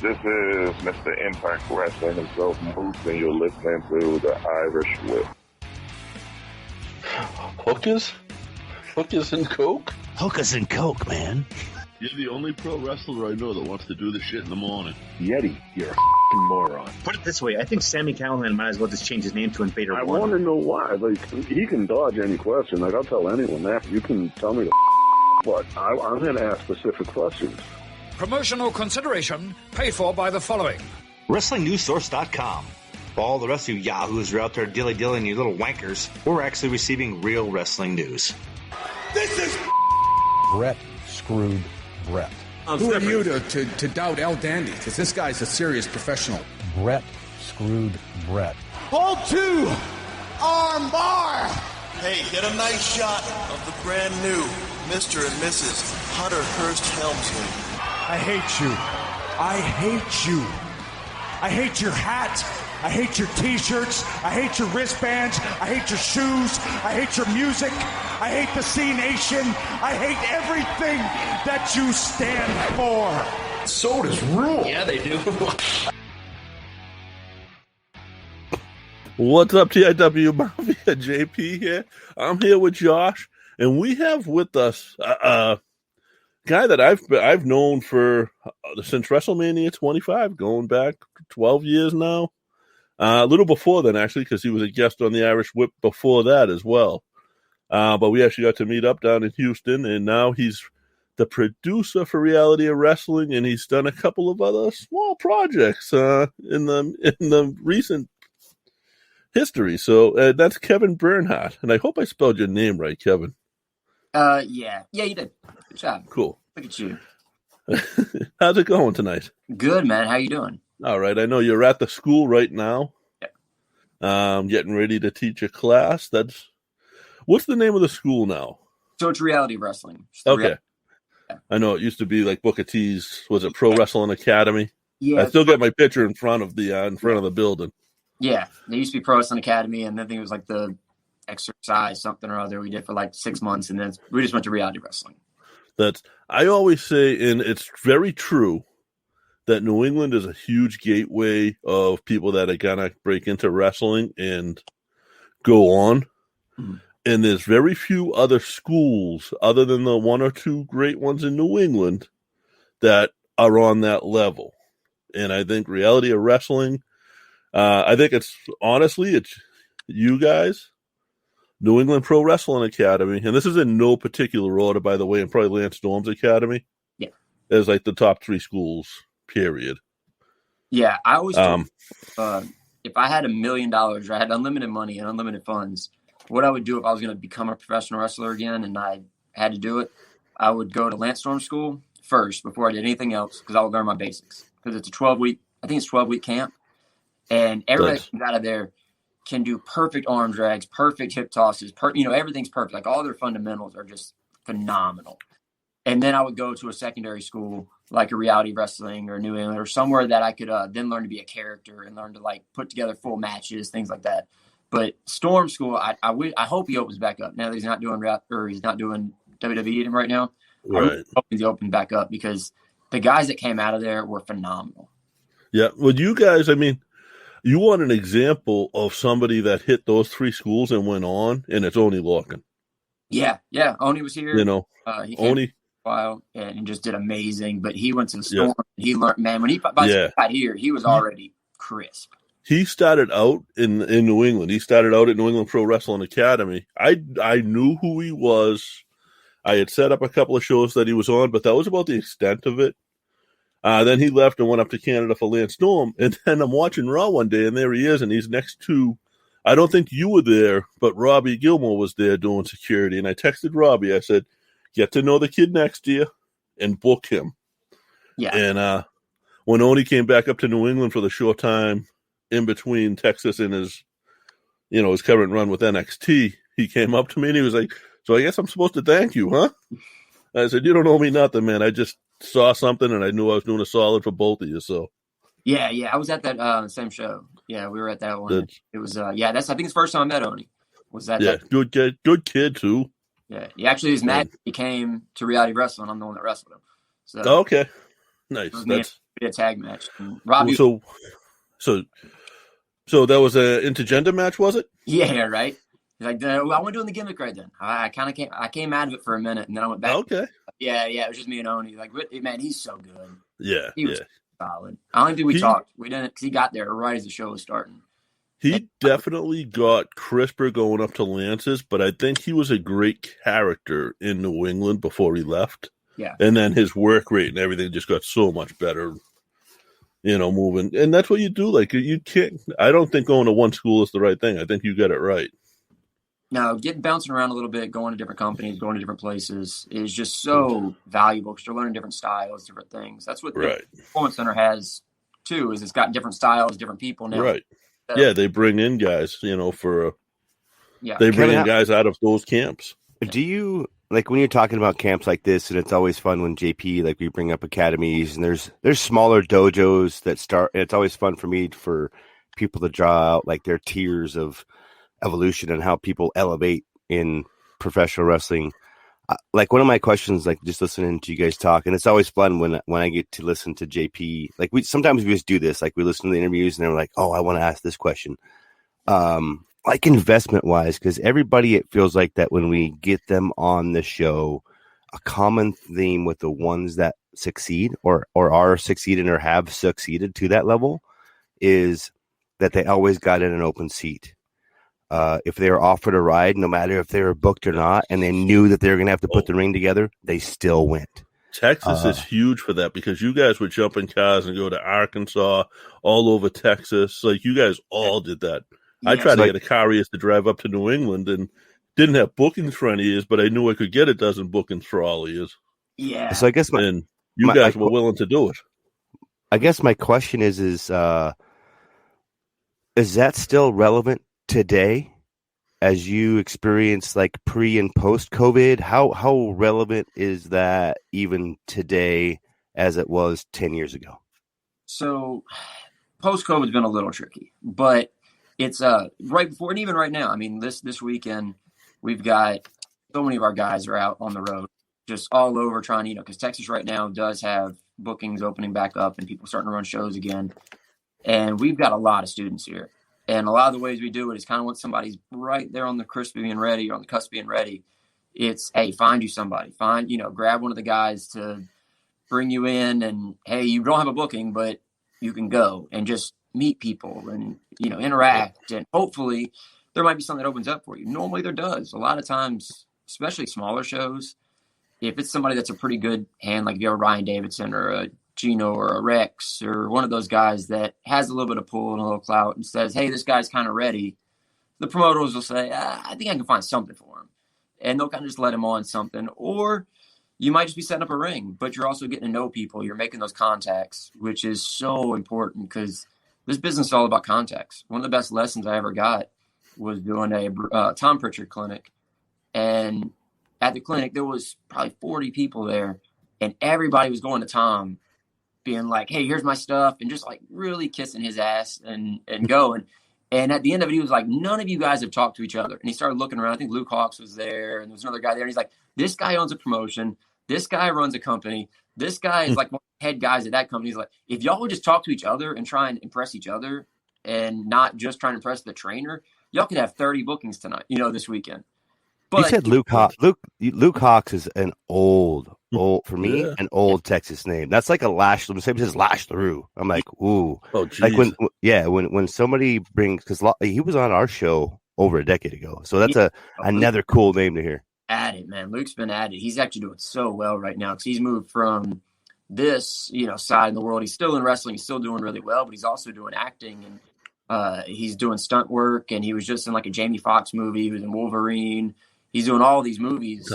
This is Mr. Impact Wrestling himself, Moose, and you're listening to the Irish Whip. Hookers? Hookers and Coke? Hookers and Coke, man. You're the only pro wrestler I know that wants to do this shit in the morning. Yeti, you're a f***ing moron. Put it this way, I think Sami Callihan might as well just change his name to Invader I 1. want to know why. Like, he can dodge any question. Like, I'll tell anyone that. You can tell me but I'm going to ask specific questions. Promotional consideration paid for by the following. WrestlingNewsSource.com. For all the rest of you yahoos who are out there dilly-dillying, you little wankers, we're actually receiving real wrestling news. This is Brett screwed Brett. Who are you to doubt El Dandy? Because this guy's a serious professional. Brett screwed Brett. Hold 2! Arm bar! Hey, get a nice shot of the brand new Mr. and Mrs. Hunter Hearst Helmsley. I hate you. I hate you. I hate your hat. I hate your t-shirts. I hate your wristbands. I hate your shoes. I hate your music. I hate the C Nation. I hate everything that you stand for. Sodas rule. Yeah, they do. What's up, TIW Mafia? JP here. I'm here with Josh, and we have with us a guy that I've known for since WrestleMania 25, going back 12 years now. A little before then, actually, because he was a guest on the Irish Whip before that as well. But we actually got to meet up down in Houston, and now he's the producer for Reality of Wrestling, and he's done a couple of other small projects in the recent history. So that's Kevin Bernhardt, and I hope I spelled your name right, Kevin. Yeah, you did. Good job. Cool. Look at you. How's it going tonight? Good, man. How you doing? All right. I know you're at the school right now. Yeah. Getting ready to teach a class. What's the name of the school now? So it's Reality Wrestling. Okay. Yeah. I know it used to be like Bookrt T's. Was it Pro Wrestling Academy? Yeah. I still got my picture in front of the building. Yeah, there used to be Pro Wrestling Academy, and I think it was like the exercise something or other we did for like 6 months, and then we just went to Reality Wrestling. I always say, and it's very true, that New England is a huge gateway of people that are gonna break into wrestling and go on. Mm-hmm. And there's very few other schools, other than the one or two great ones in New England, that are on that level. And I think Reality of Wrestling, I think it's you guys, New England Pro Wrestling Academy, and this is in no particular order, by the way, and probably Lance Storm's Academy. Yeah. As like the top 3 schools, period. Yeah, I always if I had $1 million or I had unlimited money and unlimited funds, what I would do if I was going to become a professional wrestler again and I had to do it, I would go to Lance Storm School first before I did anything else, because I would learn my basics. Because it's a 12-week camp. And everybody comes out of there can do perfect arm drags, perfect hip tosses, everything's perfect. Like all their fundamentals are just phenomenal. And then I would go to a secondary school like a Reality Wrestling or New England or somewhere that I could then learn to be a character and learn to like put together full matches, things like that. But Storm School, I hope he opens back up now that he's not doing WWE right now. Right. I hope he's opened back up because the guys that came out of there were phenomenal. Yeah. Well, you guys, I mean, you want an example of somebody that hit those 3 schools and went on, and it's Oni Larkin. Yeah. Oni was here. He came Oni for a while and just did amazing. But he went to the Storm. Yeah. He learned, man. When he got here, he was already crisp. He started out in New England. He started out at New England Pro Wrestling Academy. I knew who he was. I had set up a couple of shows that he was on, but that was about the extent of it. Then he left and went up to Canada for Lance Storm. And then I'm watching Raw one day, and there he is, and he's next to, I don't think you were there, but Robbie Gilmore was there doing security. And I texted Robbie. I said, get to know the kid next to you and book him. Yeah. And when Oni came back up to New England for the short time in between Texas and his current run with NXT, he came up to me and he was like, so I guess I'm supposed to thank you, huh? I said, you don't owe me nothing, man. I just saw something and I knew I was doing a solid for both of you. So yeah, I was at that same show. Yeah, we were at that one. It was I think it's the first time I met Oni. Was that? Yeah, good kid too. Yeah, he actually is mad. He came to Reality Wrestling. I'm the one that wrestled him. So okay. Nice. It was me That's and a tag match. And Robbie, so that was an intergender match, was it? yeah, right. He's like, I wasn't doing the gimmick right then. I kind of came out of it for a minute, and then I went back. Okay. Yeah, it was just me and Oni. Like, man, he's so good. Yeah, he was solid. I don't think we talked. We didn't, because he got there right as the show was starting. He definitely got crisper going up to Lance's, but I think he was a great character in New England before he left. Yeah. And then his work rate and everything just got so much better, moving. And that's what you do. Like, you can't, I don't think going to one school is the right thing. I think you got it right. No, bouncing around a little bit, going to different companies, going to different places is just so valuable because you're learning different styles, different things. That's what the Performance Center has, too, is it's got different styles, different people now. Right. Yeah, they bring in guys, they bring in guys out of those camps. Do you, like, when you're talking about camps like this, and it's always fun when JP, like, we bring up academies, and there's smaller dojos that start, and it's always fun for people to draw out, like, their tiers of evolution and how people elevate in professional wrestling. Like, one of my questions, like, just listening to you guys talk, and it's always fun when I get to listen to JP. Like, sometimes we just do this, like, we listen to the interviews and they're like, oh, I want to ask this question. Like, investment wise, because everybody, it feels like that when we get them on the show, a common theme with the ones that succeed or are succeeding or have succeeded to that level is that they always got in an open seat. If they were offered a ride, no matter if they were booked or not, and they knew that they were going to have to put the ring together, they still went. Texas is huge for that because you guys would jump in cars and go to Arkansas, all over Texas. Like, you guys all did that. Yeah, I tried to get a Carius to drive up to New England and didn't have bookings for any years, but I knew I could get a dozen bookings for all years. Yeah. So I guess you guys were willing to do it. I guess my question is that still relevant today as you experience, like, pre and post COVID? How relevant is that even today as it was 10 years ago? So post COVID has been a little tricky, but it's right before, and even right now, I mean, this weekend we've got so many of our guys are out on the road just all over trying, because Texas right now does have bookings opening back up and people starting to run shows again, and we've got a lot of students here. And a lot of the ways we do it is kind of when somebody's right there on the cusp of being ready or on the cusp of being ready. It's, hey, find you somebody. Grab one of the guys to bring you in and, hey, you don't have a booking, but you can go and just meet people and, interact. And hopefully there might be something that opens up for you. Normally there does. A lot of times, especially smaller shows, if it's somebody that's a pretty good hand, like if you have a Ryan Davidson or a Gino or a Rex or one of those guys that has a little bit of pull and a little clout and says, hey, this guy's kind of ready, the promoters will say, I think I can find something for him. And they'll kind of just let him on something. Or you might just be setting up a ring, but you're also getting to know people. You're making those contacts, which is so important because this business is all about contacts. One of the best lessons I ever got was doing a Tom Pritchard clinic. And at the clinic, there was probably 40 people there, and everybody was going to Tom being like, hey, here's my stuff, and just like really kissing his ass and going. And at the end of it, he was like, none of you guys have talked to each other. And he started looking around. I think Luke Hawks was there, and there was another guy there. And he's like, this guy owns a promotion. This guy runs a company. This guy is like one of the head guys at that company. He's like, if y'all would just talk to each other and try and impress each other and not just try and impress the trainer, y'all could have 30 bookings tonight, this weekend. But you said Luke Hawks. Luke Hawks is an old for me, an old Texas name. That's like a lash. Same as Lash LaRue. I'm like, ooh. Oh, geez. Like when somebody brings, because he was on our show over a decade ago, so that's another cool name to hear. At it, man. Luke's been at it. He's actually doing so well right now because he's moved from this, side of the world. He's still in wrestling. He's still doing really well, but he's also doing acting and he's doing stunt work. And he was just in like a Jamie Foxx movie. He was in Wolverine. He's doing all these movies,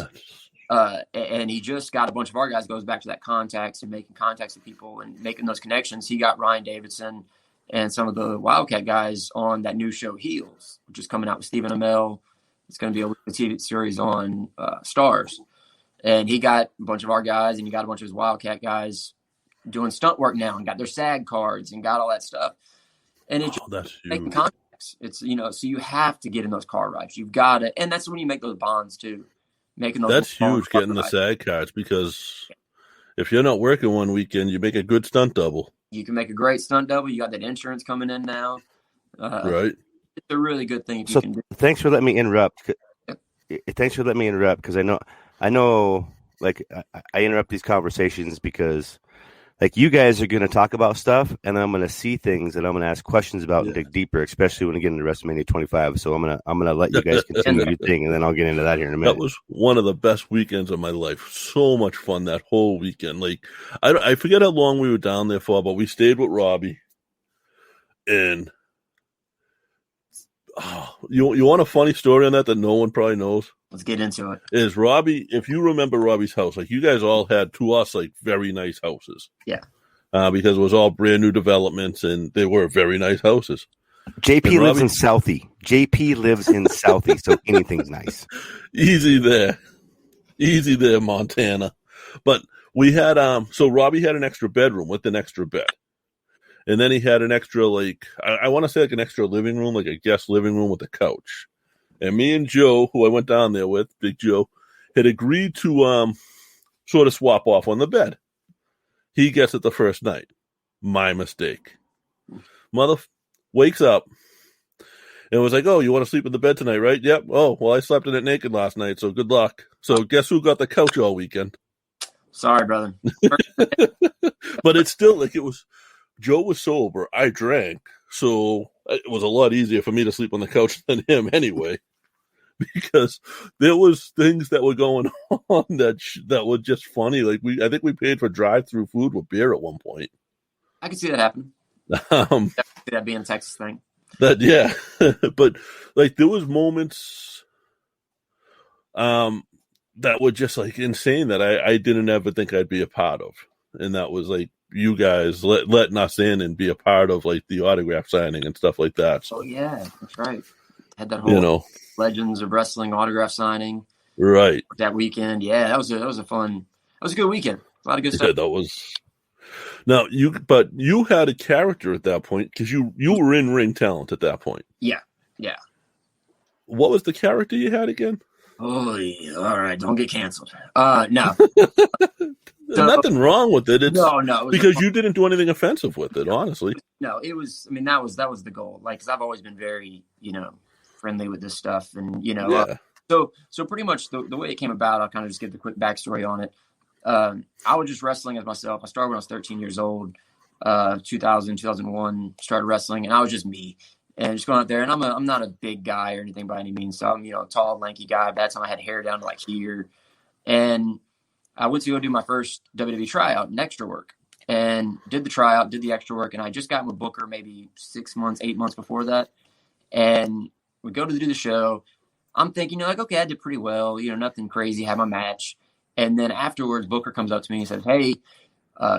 and he just got a bunch of our guys, goes back to that contacts and making contacts with people and making those connections. He got Ryan Davidson and some of the Wildcat guys on that new show Heels, which is coming out with Stephen Amell. It's going to be a TV series on Stars. And he got a bunch of our guys, and he got a bunch of his Wildcat guys doing stunt work now and got their SAG cards and got all that stuff. And it's just making contacts. It's, so you have to get in those car rides. You've got to, and that's when you make those bonds too. Making those. That's huge, getting the SAG cards, because if you're not working one weekend, you make a good stunt double. You can make a great stunt double. You got that insurance coming in now. Right. It's a really good thing if you can do. Thanks for letting me interrupt. Thanks for letting me interrupt because I know, like I interrupt these conversations because, like, you guys are going to talk about stuff, and then I'm going to see things and I'm going to ask questions about and dig deeper, especially when we get into WrestleMania 25. So I'm gonna let you guys continue your thing, and then I'll get into that here in a minute. That was one of the best weekends of my life. So much fun that whole weekend. Like, I forget how long we were down there for, but we stayed with Robbie. And you want a funny story on that no one probably knows? Let's get into it. Is Robbie, if you remember Robbie's house, like you guys all had, to us, like very nice houses. Yeah. Because it was all brand new developments and they were very nice houses. JP lives in Southie. JP lives in Southie, so anything's nice. Easy there, Montana. But we had, so Robbie had an extra bedroom with an extra bed. And then he had an extra, like, I want to say like an extra living room, like a guest living room with a couch. And me and Joe, who I went down there with, Big Joe, had agreed to sort of swap off on the bed. He gets it the first night. My mistake. Mother wakes up and was like, oh, you want to sleep in the bed tonight, right? Yep. Oh, well, I slept in it naked last night, so good luck. So guess who got the couch all weekend? Sorry, brother. But it's still, like, it was, Joe was sober. I drank. So it was a lot easier for me to sleep on the couch than him anyway. Because there was things that were going on that were just funny. Like I think we paid for drive-through food with beer at one point. I can see that happen. Definitely see that being a Texas thing. Yeah, but like there was moments that were just like insane that I didn't ever think I'd be a part of, and that was like you guys letting us in and be a part of like the autograph signing and stuff like that. So, oh yeah, that's right. Had that whole Legends of Wrestling autograph signing right that weekend. Yeah, that was a good weekend. A lot of good stuff. Yeah, that was. Now you had a character at that point because you were in ring talent at that point. Yeah. What was the character you had again? Oh, yeah. All right, don't get canceled. No. There's nothing wrong with it. No, because you didn't do anything offensive with it, honestly. No, it was. I mean, that was the goal. Like, because I've always been very, friendly with this stuff, and so pretty much the way it came about, I'll kind of just give the quick backstory on it. I was just wrestling as myself. I started when I was 13 years old, 2001. Started wrestling, and I was just me, and just going out there. And I'm not a big guy or anything by any means. So I'm a tall, lanky guy. By that time, I had hair down to like here, and I went to go do my first WWE tryout in extra work, and did the tryout, did the extra work, and I just got with Booker maybe 8 months before that, and we go to do the show. I'm thinking, okay, I did pretty well, nothing crazy, had my match. And then afterwards, Booker comes up to me and says, hey,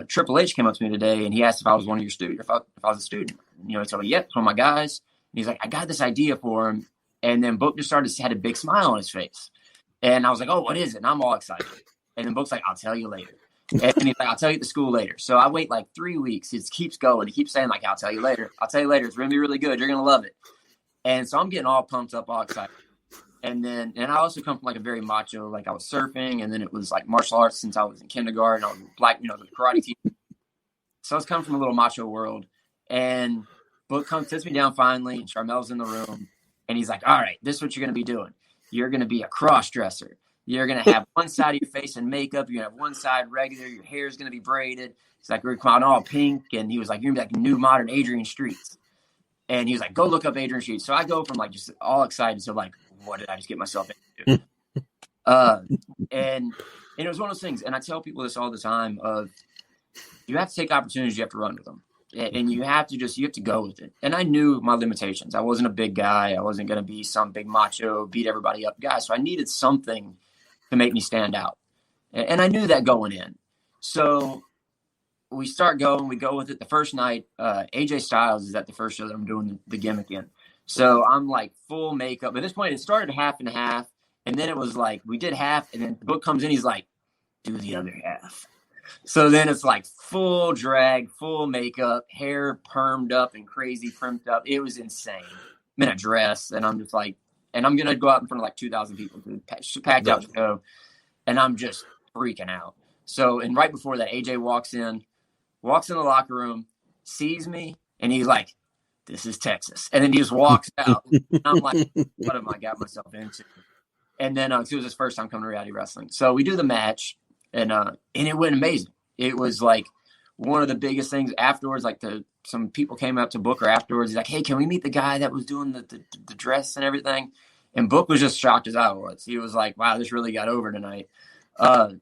Triple H came up to me today, and he asked if I was one of your students, if I was a student. He told me, yep, it's one of my guys. And he's like, I got this idea for him. And then Book just had a big smile on his face. And I was like, oh, what is it? And I'm all excited. And then Book's like, I'll tell you later. And he's like, I'll tell you at the school later. So I wait like 3 weeks. It keeps going. He keeps saying, like, I'll tell you later. I'll tell you later. It's going to be really good. You're going to love it. And so I'm getting all pumped up, all excited. And I also come from like a very macho, like I was surfing, and then it was like martial arts since I was in kindergarten. I was black, the karate team. So I was coming from a little macho world. And Book sits me down finally, and Charmel's in the room. And he's like, all right, this is what you're going to be doing. You're going to be a cross-dresser. You're going to have one side of your face in makeup. You're going to have one side regular. Your hair is going to be braided. It's like, we're going to all pink. And he was like, you're going to be like new modern Adrian Streets. And he was like, go look up Adrian Streets. So I go from like just all excited to like, what did I just get myself into? And it was one of those things. And I tell people this all the time of you have to take opportunities, you have to run with them. And you have to go with it. And I knew my limitations. I wasn't a big guy. I wasn't going to be some big macho, beat everybody up guy. So I needed something to make me stand out. And I knew that going in. So we start going, we go with it. The first night, AJ Styles is at the first show that I'm doing the gimmick in. So I'm like full makeup. At this point, it started half and half. And then it was like, we did half. And then the Book comes in. He's like, do the other half. So then it's like full drag, full makeup, hair permed up and crazy primed up. It was insane. I'm in a dress. And I'm just like, and I'm going to go out in front of like 2,000 people to packed out show. And I'm just freaking out. So, and right before that, AJ walks in the locker room, sees me, and he's like, "This is Texas." And then he just walks out. And I'm like, what have I got myself into? And then it was his first time coming to reality wrestling. So we do the match, and it went amazing. It was like one of the biggest things afterwards. Like some people came up to Booker afterwards. He's like, "Hey, can we meet the guy that was doing the dress and everything?" And Book was just shocked as I was. He was like, "Wow, this really got over tonight."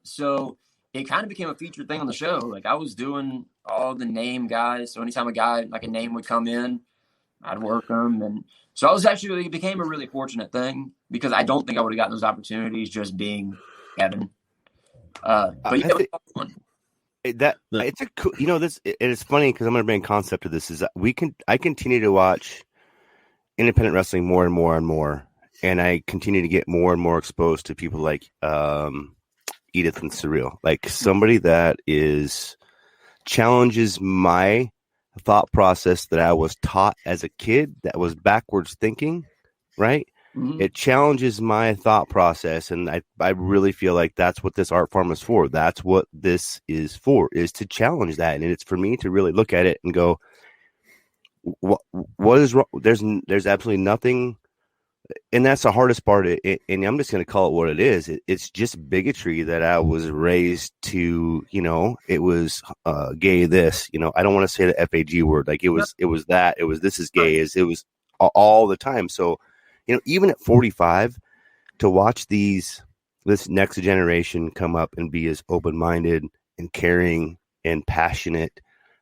So it kind of became a featured thing on the show. Like I was doing all the name guys. So anytime a guy like a name would come in, I'd work them. And so it became a really fortunate thing because I don't think I would have gotten those opportunities just being Kevin. But yeah, it was fun. It's a cool, it's funny because I'm going to bring a concept to this is that I continue to watch independent wrestling more and more and more. And I continue to get more and more exposed to people like, Edith and Surreal, like somebody that challenges my thought process that I was taught as a kid that was backwards thinking, right? Mm-hmm. It challenges my thought process. And I really feel like that's what this art form is for. That's what this is for, is to challenge that. And it's for me to really look at it and go, what is wrong? There's absolutely nothing. And that's the hardest part. And I'm just going to call it what it is. It's just bigotry that I was raised to, it was gay this, I don't want to say the FAG word. Like it was this is gay, it was all the time. So, even at 45 to watch this next generation come up and be as open-minded and caring and passionate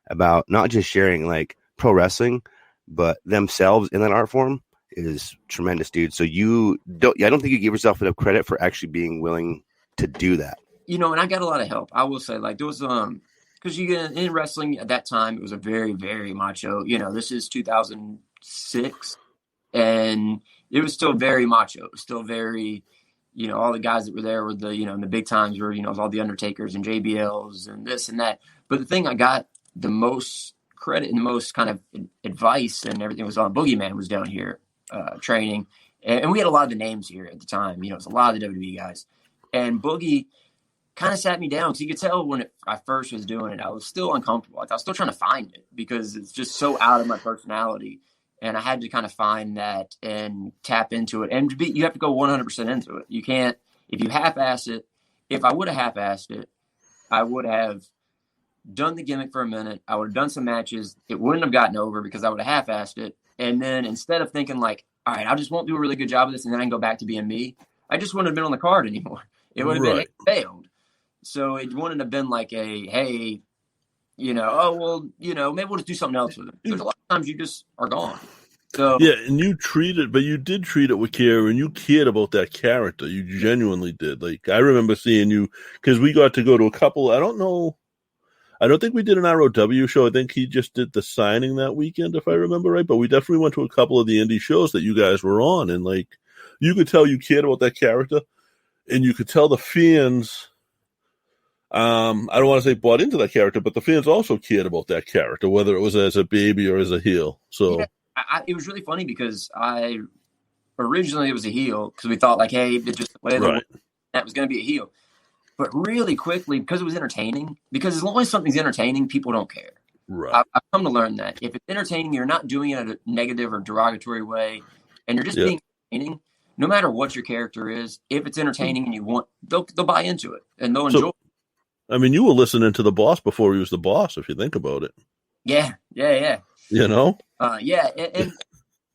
about not just sharing like pro wrestling, but themselves in that art form is tremendous, dude. So I don't think you give yourself enough credit for actually being willing to do that. And I got a lot of help. I will say, like, there was because you get in wrestling at that time, it was a very, very macho. This is 2006, and it was still very macho. It was still very, all the guys that were there were the, in the big times were, it was all the Undertakers and JBLs and this and that. But the thing I got the most credit and the most kind of advice and everything was on Boogeyman was down here. Training, and we had a lot of the names here at the time. It was a lot of the WWE guys, and Boogie kind of sat me down because you could tell when I first was doing it, I was still uncomfortable. Like I was still trying to find it because it's just so out of my personality, and I had to kind of find that and tap into it. And you have to go 100% into it. You can't if you half-ass it. If I would have half-assed it, I would have done the gimmick for a minute. I would have done some matches. It wouldn't have gotten over because I would have half-assed it. And then instead of thinking like, all right, I just won't do a really good job of this and then I can go back to being me, I just wouldn't have been on the card anymore. It would have been failed. So it wouldn't have been like hey, maybe we'll just do something else with it. Because a lot of times you just are gone. So yeah, and you did treat it with care, and you cared about that character. You genuinely did. Like I remember seeing you because we got to go to a couple. I don't think we did an ROW show. I think he just did the signing that weekend, if I remember right. But we definitely went to a couple of the indie shows that you guys were on. And, like, you could tell you cared about that character. And you could tell the fans, I don't want to say bought into that character, but the fans also cared about that character, whether it was as a baby or as a heel. So yeah, it was really funny because originally it was a heel because we thought, like, hey, it's just the way that was going to be a heel. But really quickly, because it was entertaining, because as long as something's entertaining, people don't care. Right. I've come to learn that. If it's entertaining, you're not doing it in a negative or derogatory way, and you're just being entertaining, no matter what your character is, if it's entertaining and you want, they'll buy into it, and they'll enjoy it. I mean, you were listening to the boss before he was the boss, if you think about it. Yeah. Yeah,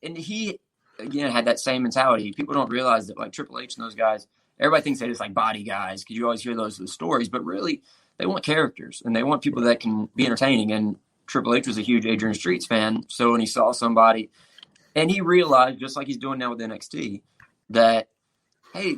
and he, again, had that same mentality. People don't realize that, like, Triple H and those guys, everybody thinks that it's like body guys because you always hear those stories, but really they want characters and they want people that can be entertaining. And Triple H was a huge Adrian Streets fan. So when he saw somebody and he realized, just like he's doing now with NXT, that, hey,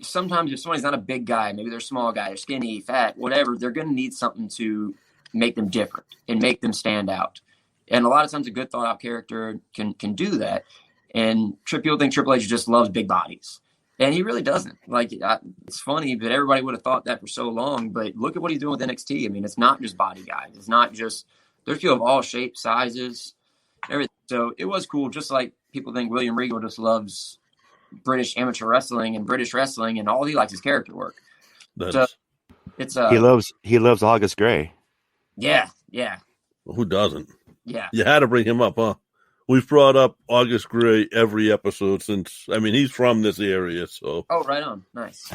sometimes if somebody's not a big guy, maybe they're a small guy, they're skinny, fat, whatever, they're going to need something to make them different and make them stand out. And a lot of times a good thought out character can do that. And people think Triple H just loves big bodies. And he really doesn't. Like, it's funny that everybody would have thought that for so long, but look at what he's doing with NXT. I mean, it's not just body guys. It's not just – there's people of all shapes, sizes, everything. So it was cool, just like people think William Regal just loves British amateur wrestling and British wrestling, and all he likes is character work. It's he loves August Gray. Yeah. Well, who doesn't? Yeah. You had to bring him up, huh? We've brought up August Gray every episode since. I mean, he's from this area, so. Oh, right on. Nice.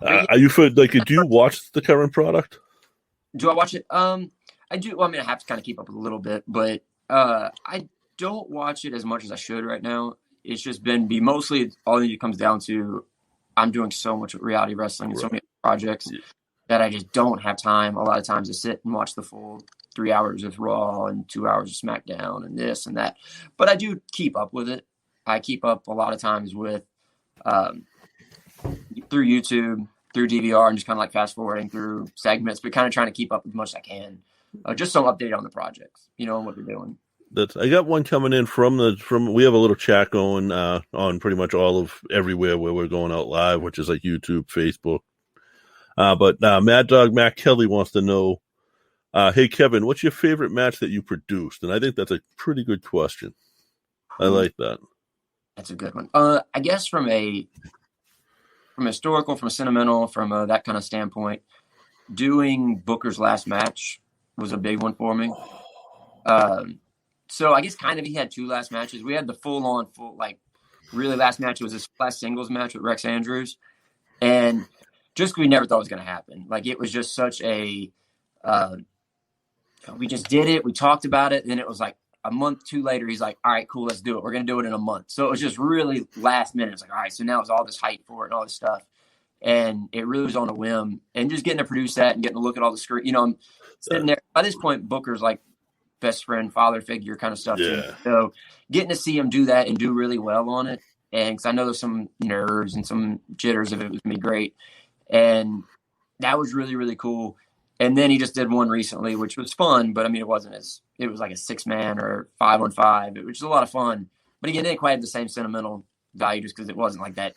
Are you do you watch the current product? Do I watch it? I do. Well, I mean, I have to kind of keep up with a little bit, but I don't watch it as much as I should right now. It's just been mostly all it comes down to. I'm doing so much reality wrestling and so many projects that I just don't have time a lot of times to sit and watch the full 3 hours of Raw and 2 hours of SmackDown and this and that. But I do keep up with it. I keep up a lot of times with through YouTube, through DVR, and just kind of like fast forwarding through segments, but kind of trying to keep up as much as I can. Just some update on the projects, and what they're doing. I got one coming in from we have a little chat going on pretty much all of everywhere where we're going out live, which is like YouTube, Facebook. But Mad Dog Matt Kelly wants to know, hey Kevin, what's your favorite match that you produced? And I think that's a pretty good question. I like that. That's a good one. I guess from a historical, from a sentimental, from that kind of standpoint, doing Booker's last match was a big one for me. So I guess kind of he had two last matches. We had the full really last match. It was his last singles match with Rex Andrews. And just we never thought it was going to happen. Like, it was just such a we just did it. We talked about it. And it was like a month, two later, he's like, all right, cool, let's do it. We're going to do it in a month. So it was just really last minute. It's like, all right, so now it's all this hype for it and all this stuff. And it really was on a whim. And just getting to produce that and getting to look at all the screen. I'm sitting there. By this point, Booker's like best friend, father figure kind of stuff. Yeah. So getting to see him do that and do really well on it. And because I know there's some nerves and some jitters of it was going to be great. And that was really, really cool. And then he just did one recently, which was fun. But, I mean, it was like a 6-man or 5-on-5, which was a lot of fun. But, again, it didn't quite have the same sentimental value just because it wasn't like that.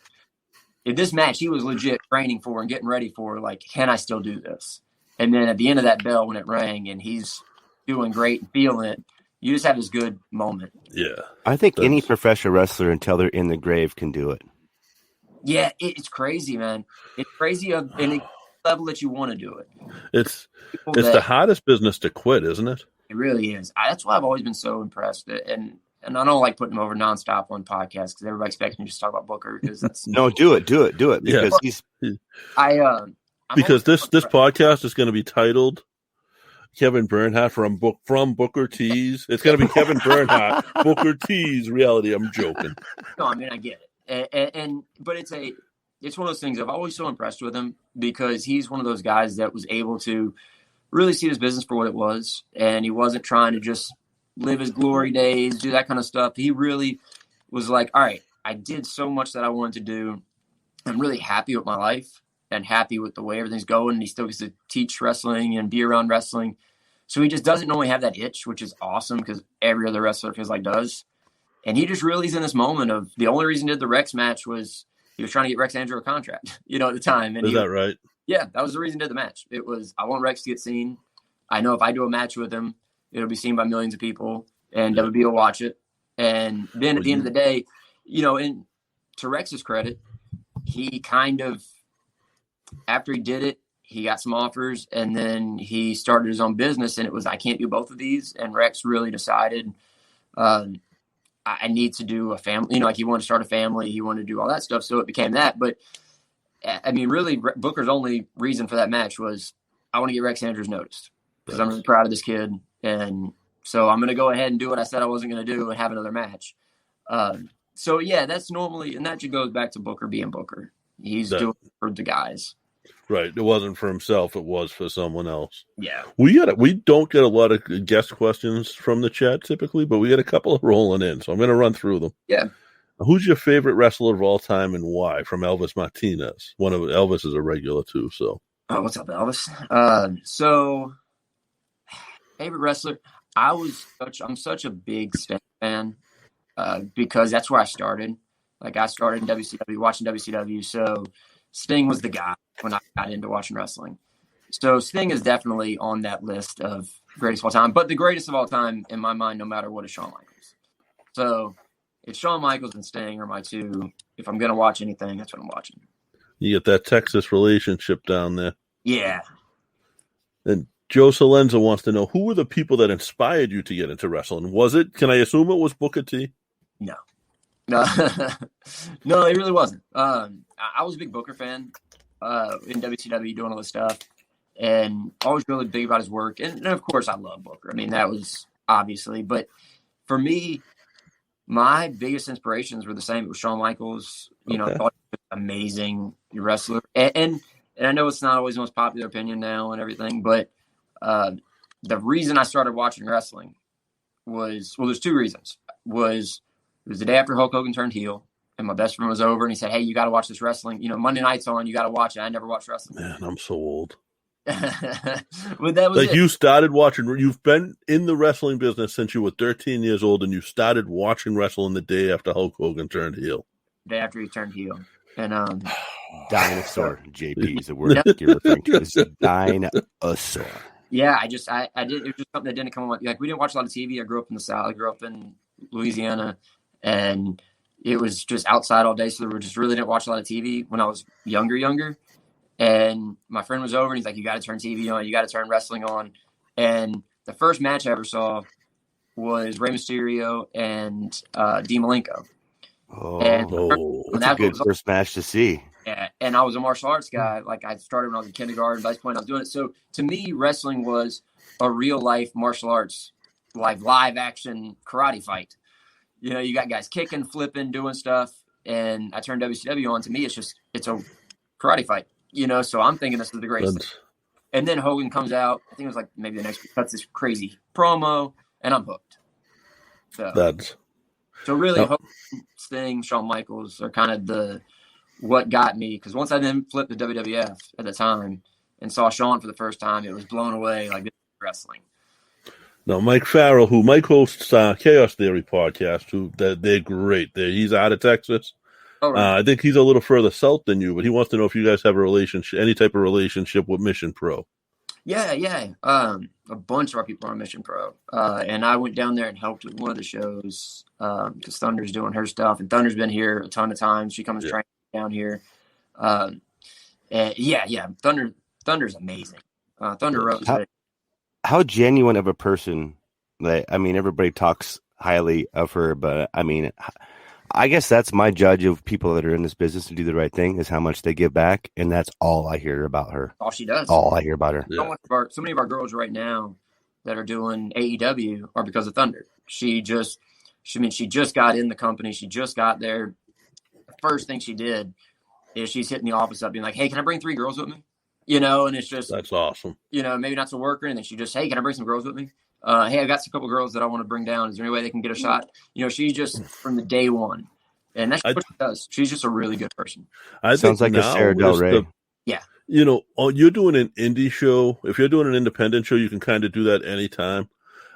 In this match, he was legit training for and getting ready for, like, can I still do this? And then at the end of that bell when it rang and he's doing great and feeling it, you just have this good moment. Yeah. I think any professional wrestler until they're in the grave can do it. Yeah, it's crazy, man. It's crazy of any level that you want to do it. It's the hardest business to quit, isn't it? It really is. That's why I've always been so impressed. And I don't like putting him over nonstop on podcasts because everybody expects me to just talk about Booker. Because that's no, do it. Because this podcast is going to be titled Kevin Bernhardt from Bookrt T's. It's going to be Kevin Bernhardt, Bookrt T's reality. I'm joking. No, I mean, I get it. But it's one of those things. I've always so impressed with him because he's one of those guys that was able to really see his business for what it was. And he wasn't trying to just live his glory days, do that kind of stuff. He really was like, all right, I did so much that I wanted to do. I'm really happy with my life and happy with the way everything's going. And he still gets to teach wrestling and be around wrestling. So he just doesn't normally have that itch, which is awesome because every other wrestler feels like does. And he just really is in this moment of the only reason he did the Rex match was he was trying to get Rex Andrew a contract, at the time. And is that right? Yeah, that was the reason he did the match. It was, I want Rex to get seen. I know if I do a match with him, it'll be seen by millions of people and WB will watch it. And then at the end of the day, and to Rex's credit, he kind of, after he did it, he got some offers and then he started his own business and it was, I can't do both of these. And Rex really decided, I need to do a family, like he wanted to start a family. He wanted to do all that stuff. So it became that. But I mean, really Booker's only reason for that match was I want to get Rex Andrews noticed because I'm really proud of this kid. And so I'm going to go ahead and do what I said I wasn't going to do and have another match. So yeah, that's normally, and that just goes back to Booker being Booker. He's doing it for the guys. Right. It wasn't for himself. It was for someone else. Yeah. We don't get a lot of guest questions from the chat typically, but we get a couple of rolling in. So I'm going to run through them. Yeah. Who's your favorite wrestler of all time and why? From Elvis Martinez. One of Elvis is a regular too. So. Oh, what's up, Elvis? So favorite wrestler. I'm such a big Sting fan because that's where I started. Like I started in WCW, watching WCW. So Sting was the guy when I got into watching wrestling. So Sting is definitely on that list of greatest of all time. But the greatest of all time, in my mind, no matter what, is Shawn Michaels. So it's Shawn Michaels and Sting are my two. If I'm going to watch anything, that's what I'm watching. You get that Texas relationship down there. Yeah. And Joe Salenza wants to know, who were the people that inspired you to get into wrestling? Can I assume it was Bookrt T? No. No, no, it really wasn't. I was a big Bookrt fan in WCW doing all this stuff, and always really big about his work. And of course, I love Bookrt. I mean, that was obviously. But for me, my biggest inspirations were the same. It was Shawn Michaels. You know, I thought he was an amazing wrestler. And I know it's not always the most popular opinion now and everything, but the reason I started watching wrestling was, well, there's two reasons. It was the day after Hulk Hogan turned heel, and my best friend was over, and he said, "Hey, you got to watch this wrestling. You know, Monday night's on. You got to watch it." I never watched wrestling. Man, I'm so old. But that was like, you started watching. You've been in the wrestling business since you were 13 years old, and you started watching wrestling the day after Hulk Hogan turned heel. Day after he turned heel, and dinosaur. JP is the word you're referring to. It's dinosaur. Yeah, I did. It was just something that didn't come on. Like, we didn't watch a lot of TV. I grew up in the South. I grew up in Louisiana, and it was just outside all day. So we just really didn't watch a lot of TV when I was younger. And my friend was over, and he's like, "You got to turn TV on. You got to turn wrestling on." And the first match I ever saw was Rey Mysterio and Dean Malenko. That's a good first match to see. Yeah, and I was a martial arts guy. Like, I started when I was in kindergarten. By this point, I was doing it. So to me, wrestling was a real life martial arts, like live action karate fight. You know, you got guys kicking, flipping, doing stuff. And I turned WCW on. To me, it's a karate fight. You know, so I'm thinking this is the greatest thing. And then Hogan comes out. I think it was like maybe the next week, cuts this crazy promo, and I'm hooked. So really, Hogan, Sting, Shawn Michaels are kind of what got me, because once I then flipped to WWF at the time and saw Shawn for the first time, it was blown away. Like, this is wrestling. Now, Mike Farrell, who Mike hosts Chaos Theory podcast, they're great. He's out of Texas. Oh, right. I think he's a little further south than you, but he wants to know if you guys have a relationship, any type of relationship with Mission Pro. Yeah. A bunch of our people are on Mission Pro. And I went down there and helped with one of the shows because Thunder's doing her stuff. And Thunder's been here a ton of times. She comes training down here. Thunder's amazing. Thunder Rose. How genuine of a person, everybody talks highly of her, but I guess that's my judge of people that are in this business to do the right thing, is how much they give back. And that's all I hear about her. All she does. All I hear about her. Yeah. So many of our girls right now that are doing AEW are because of Thunder. She just got in the company. She just got there. The first thing she did is she's hitting the office up being like, "Hey, can I bring 3 girls with me?" You know, and it's just, that's awesome. You know, maybe not to work or anything. She just, "Hey, can I bring some girls with me? Hey, I got a couple girls that I want to bring down. Is there any way they can get a shot?" You know, she's just from the day one. And that's what she does. She's just a really good person. Sounds like a Sarah Del Rey. Yeah. You know, you're doing an indie show. If you're doing an independent show, you can kind of do that anytime.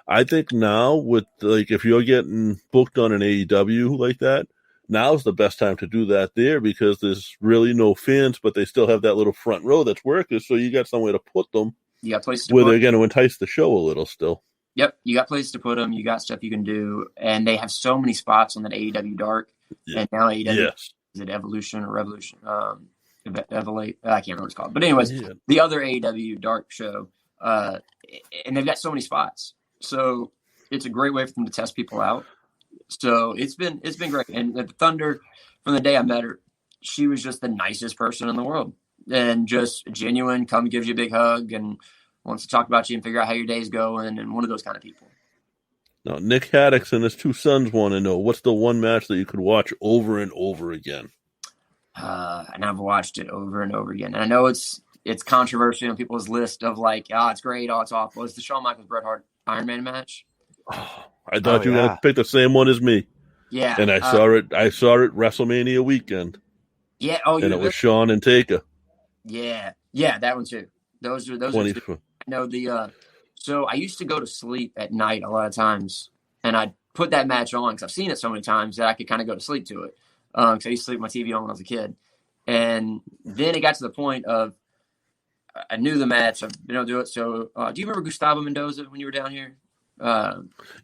I think now if you're getting booked on an AEW like that, now's the best time to do that there, because there's really no fans, but they still have that little front row that's working. So you got somewhere to put them. You got places where they're going to entice the show a little still. Yep. You got places to put them. You got stuff you can do. And they have so many spots on that AEW Dark. Yeah. And now AEW, is it Evolution or Revolution? Evolate. I can't remember what it's called. But anyways, the other AEW Dark show, and they've got so many spots. So it's a great way for them to test people out. So it's been great. And the Thunder, from the day I met her, she was just the nicest person in the world, and just genuine, gives you a big hug and wants to talk about you and figure out how your day's going, and one of those kind of people. Now, Nick Haddix and his 2 sons want to know, what's the one match that you could watch over and over again? And I've watched it over and over again. And I know it's controversial on people's list of like, it's great, it's awful. It's the Shawn Michaels Bret Hart Iron Man match. I thought you were going to pick the same one as me. Yeah. And I saw it WrestleMania weekend. Yeah. And it was Shawn and Taker. Yeah. Yeah, that one too. Those are 2. I know so I used to go to sleep at night a lot of times, and I'd put that match on because I've seen it so many times that I could kind of go to sleep to it. Because I used to sleep with my TV on when I was a kid. And then it got to the point of, I knew the match. I've been able to do it. So do you remember Gustavo Mendoza when you were down here?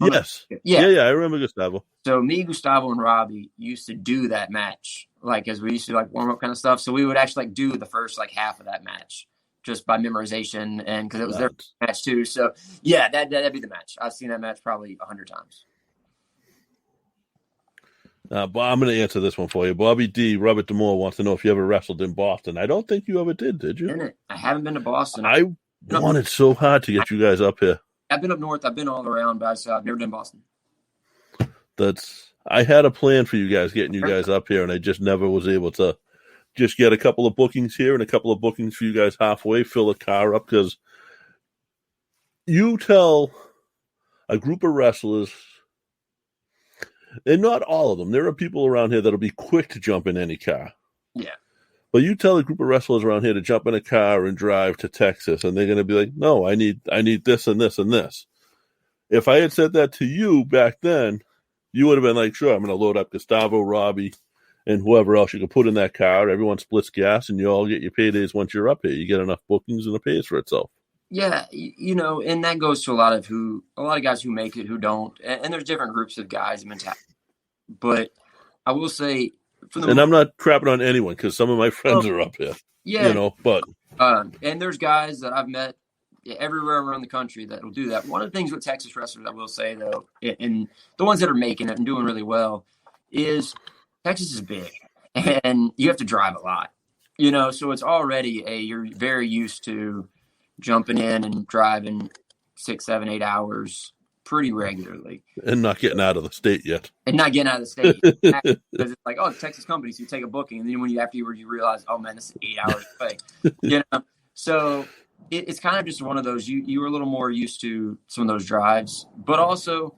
Yes. Yeah, I remember Gustavo. So me, Gustavo, and Robbie used to do that match like as we used to like warm up kind of stuff. So we would actually like do the first like half of that match just by memorization, and because it was their match too. So yeah, that'd be the match. I've seen that match probably 100 times. But I'm going to answer this one for you. Bobby D. Robert DeMore wants to know if you ever wrestled in Boston. I don't think you ever did you? I haven't been to Boston. I wanted so hard to get you guys up here. I've been up north. I've been all around, but I've never done Boston. I had a plan for you guys, getting you guys up here, and I just never was able to just get a couple of bookings here and a couple of bookings for you guys halfway, fill a car up, because you tell a group of wrestlers, and not all of them, there are people around here that'll be quick to jump in any car. Yeah. But you tell a group of wrestlers around here to jump in a car and drive to Texas, and they're going to be like, no, I need this and this and this. If I had said that to you back then, you would have been like, sure, I'm going to load up Gustavo, Robbie, and whoever else you can put in that car. Everyone splits gas, and you all get your paydays once you're up here. You get enough bookings, and it pays for itself. Yeah, and that goes to a lot of guys who make it, who don't, and there's different groups of guys and mentality. But I will say, and I'm not crapping on anyone because some of my friends are up here. Yeah, but and there's guys that I've met everywhere around the country that will do that. One of the things with Texas wrestlers, I will say though, and the ones that are making it and doing really well, is Texas is big, and you have to drive a lot. So it's already you're very used to jumping in and driving 6, 7, 8 hours pretty regularly. And not getting out of the state yet. Because it's like, oh, it's Texas company, so you take a booking, and then afterwards you realize, oh man, this is 8 hours away. So it's kind of just one of those, you were a little more used to some of those drives, but also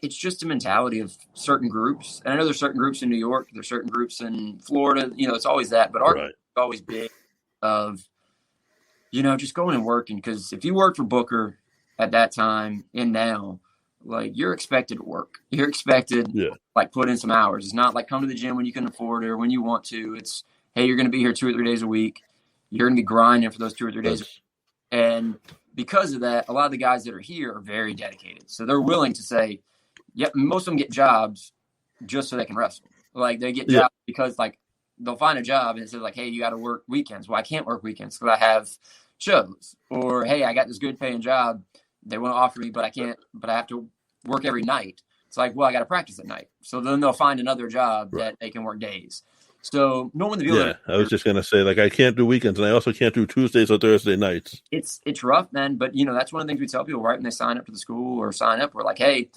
it's just a mentality of certain groups. And I know there's certain groups in New York, there's certain groups in Florida, it's always that, but our is always big of, just going and working. Because if you worked for Booker at that time and now, like, you're expected to work. You're expected, like, put in some hours. It's not like come to the gym when you can afford it or when you want to. It's, hey, you're going to be here 2 or 3 days a week. You're going to be grinding for those 2 or 3 days. And because of that, a lot of the guys that are here are very dedicated. So they're willing to say, most of them get jobs just so they can wrestle. Like, they get jobs because, like, they'll find a job and it says, like, hey, you got to work weekends. Well, I can't work weekends because I have shows. Or, hey, I got this good paying job they want to offer me, but I can't, but I have to work every night. It's like, well, I got to practice at night. So then they'll find another job that they can work days. So no one to be able to. I was just going to say, like, I can't do weekends, and I also can't do Tuesdays or Thursday nights. It's rough, man. But, that's one of the things we tell people, right, when they sign up to the school or sign up. We're like, hey,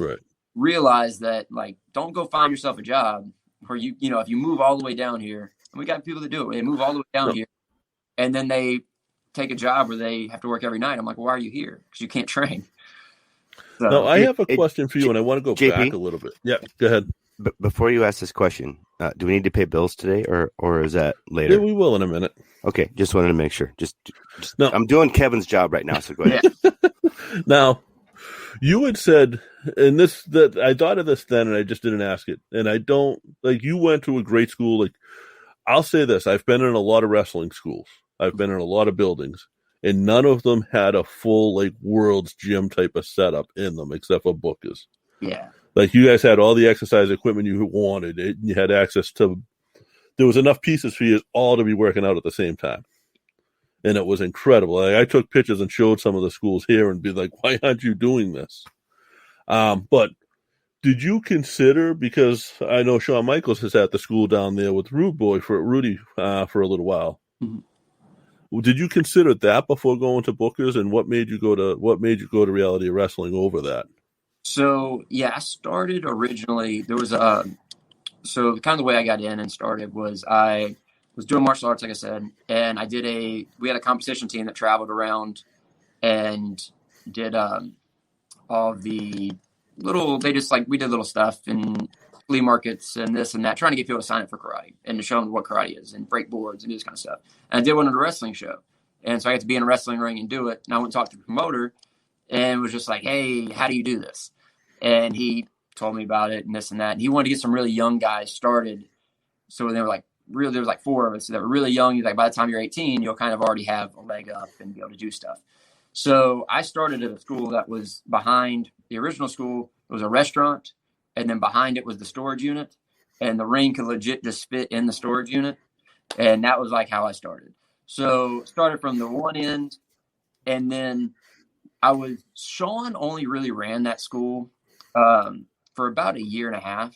realize that, like, don't go find yourself a job where if you move all the way down here, and we got people that do it. They move all the way down here, and then they take a job where they have to work every night. I'm like, well, why are you here? Because you can't train. So, no, I have a question for you, and I want to go back a little bit. Yeah, go ahead. Before you ask this question, do we need to pay bills today, or is that later? Yeah, we will in a minute. Okay, just wanted to make sure. Just no, I'm doing Kevin's job right now, so go ahead. Now, you had said, and that I thought of this then, and I just didn't ask it. And I don't, like, you went to a great school. Like, I'll say this: I've been in a lot of wrestling schools. I've been in a lot of buildings, and none of them had a full, like, World's Gym type of setup in them, except for Booker's. Yeah. Like, you guys had all the exercise equipment you wanted. You had access to, there was enough pieces for you all to be working out at the same time. And it was incredible. Like, I took pictures and showed some of the schools here and be like, why aren't you doing this? But did you consider, because I know Shawn Michaels is at the school down there with Rudy for a little while. Mm-hmm. Did you consider that before going to Booker's, and what made you go to Reality Wrestling over that? So, I started originally, there was so kind of the way I got in and started was I was doing martial arts, like I said, and we had a competition team that traveled around and did all the we did little stuff in flea markets and this and that, trying to get people to sign up for karate and to show them what karate is and break boards and do this kind of stuff. And I did one at a wrestling show. And so I got to be in a wrestling ring and do it. And I went and talked to the promoter and was just like, hey, how do you do this? And he told me about it and this and that. And he wanted to get some really young guys started. So they were like, there was like 4 of us that were really young. He's like, by the time you're 18, you'll kind of already have a leg up and be able to do stuff. So I started at a school that was behind the original school. It was a restaurant. And then behind it was the storage unit. and the ring could legit just fit in the storage unit. And that was like how I started. So started from the one end, and then Sean only really ran that school for about a year and a half,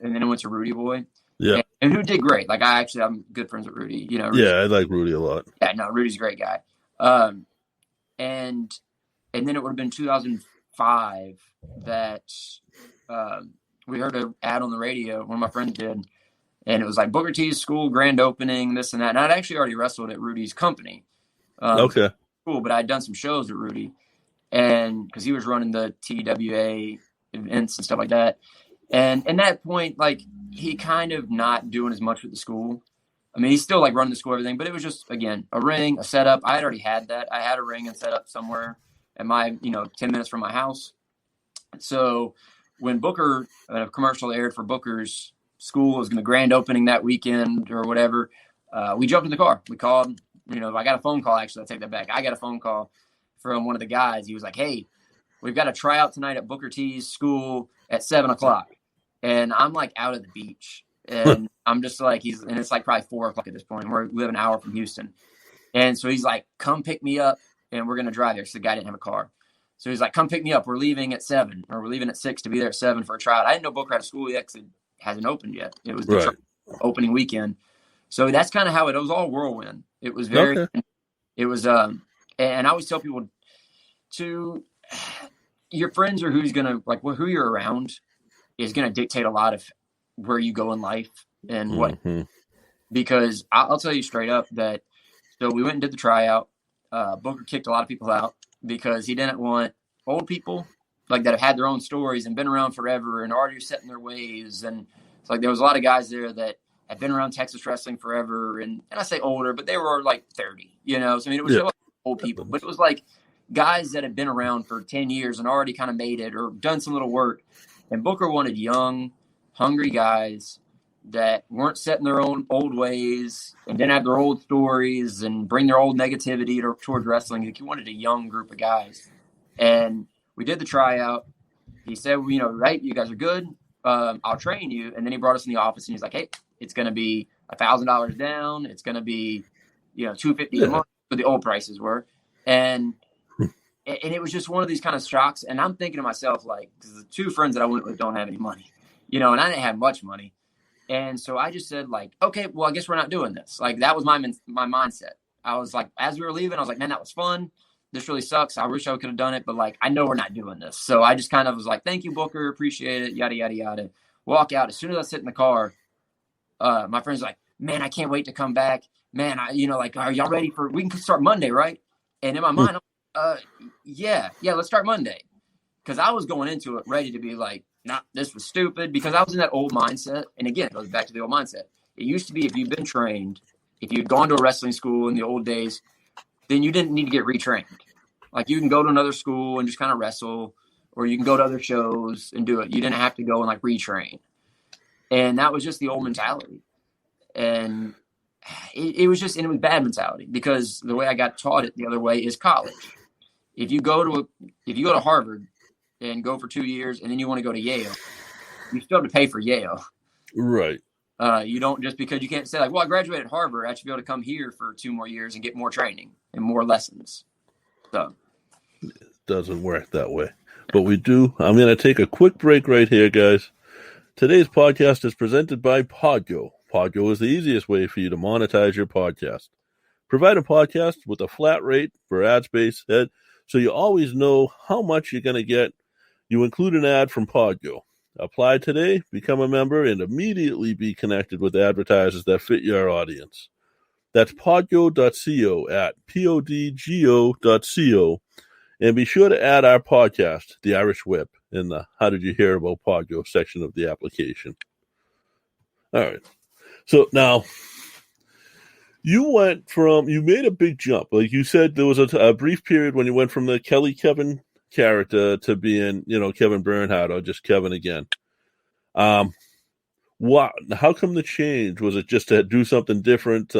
and then I went to Rudy Boy. Yeah. And who did great. Like I'm good friends with Rudy. You know. Rudy, yeah, I like Rudy a lot. Yeah, no, Rudy's a great guy. And then it would have been 2005 that we heard an ad on the radio. One of my friends did, and it was like Bookrt T's school grand opening, this and that. And I'd actually already wrestled at Rudy's company. Okay. Cool, but I'd done some shows with Rudy, and because he was running the TIW events and stuff like that. And at that point, like, he kind of not doing as much with the school. I mean, he's still like running the school, everything, but it was just, again, a ring, a setup. I had already had that. I had a ring and set up somewhere at my, 10 minutes from my house. So when Booker, a commercial aired for Booker's school, was going to grand opening that weekend or whatever, we jumped in the car. We called, I got a phone call, actually. I take that back. I got a phone call from one of the guys. He was like, hey, we've got a tryout tonight at Bookrt T's school at 7:00. And I'm like out at the beach. And I'm just like, and it's like probably 4:00 at this point. We live an hour from Houston. And so he's like, come pick me up and we're going to drive there. So the guy didn't have a car. So he's like, come pick me up. We're leaving at 7, or we're leaving at 6 to be there at 7 for a tryout. I didn't know Bookrt had a school yet because it hasn't opened yet. It was the opening weekend. So that's kind of how it was all whirlwind. It was very, it was, and I always tell people your friends or who's going to, like, who you're around is going to dictate a lot of where you go in life and what, because I'll tell you straight up that, so we went and did the tryout. Bookrt kicked a lot of people out because he didn't want old people like that have had their own stories and been around forever and already set in their ways. And it's like, there was a lot of guys there that had been around Texas wrestling forever. And I say older, but they were like 30, So, I mean, it was like old people, but it was like guys that had been around for 10 years and already kind of made it or done some little work. And Bookrt wanted young, hungry guys that weren't set in their own old ways and didn't have their old stories and bring their old negativity towards wrestling. He wanted a young group of guys. And we did the tryout. He said, right, you guys are good. I'll train you. And then he brought us in the office and he's like, hey, it's going to be $1,000 down. It's going to be, $250 a month, what the old prices were. And it was just one of these kind of shocks. And I'm thinking to myself, like, because the two friends that I went with don't have any money, and I didn't have much money. And so I just said, like, okay, well, I guess we're not doing this. Like, that was my mindset. I was like, as we were leaving, I was like, man, that was fun. This really sucks. I wish I could have done it, but like, I know we're not doing this. So I just kind of was like, thank you, Booker. Appreciate it. Yada, yada, yada. Walk out. As soon as I sit in the car, my friend's like, man, I can't wait to come back. Man, like, are y'all ready we can start Monday, right? And in my mind, yeah, let's start Monday. Because I was going into it ready to be like, nah, this was stupid, because I was in that old mindset. And again, it goes back to the old mindset. It used to be, if you've been trained, if you'd gone to a wrestling school in the old days, then you didn't need to get retrained. Like, you can go to another school and just kind of wrestle, or you can go to other shows and do it. You didn't have to go and like retrain. And that was just the old mentality. And it was bad mentality, because the way I got taught it the other way is college. If you go to Harvard and go for 2 years and then you want to go to Yale, you still have to pay for Yale. Right. You don't, just because you can't say like, well, I graduated Harvard, I should be able to come here for 2 more years and get more training and more lessons. So it doesn't work that way. But we do. I'm going to take a quick break right here, guys. Today's podcast is presented by Podgo. Podgo is the easiest way for you to monetize your podcast. Provide a podcast with a flat rate for ad space, so you always know how much you're going to get. You include an ad from Podgo. Apply today, become a member, and immediately be connected with advertisers that fit your audience. That's podgo.co at podgo.co. And be sure to add our podcast, The Irish Whip, in the How Did You Hear About Podgo section of the application. All right. So now, you made a big jump. Like you said, there was a brief period when you went from the Kevin character to being, Kevin Bernhardt, or just Kevin again. How come the change? Was it just to do something different?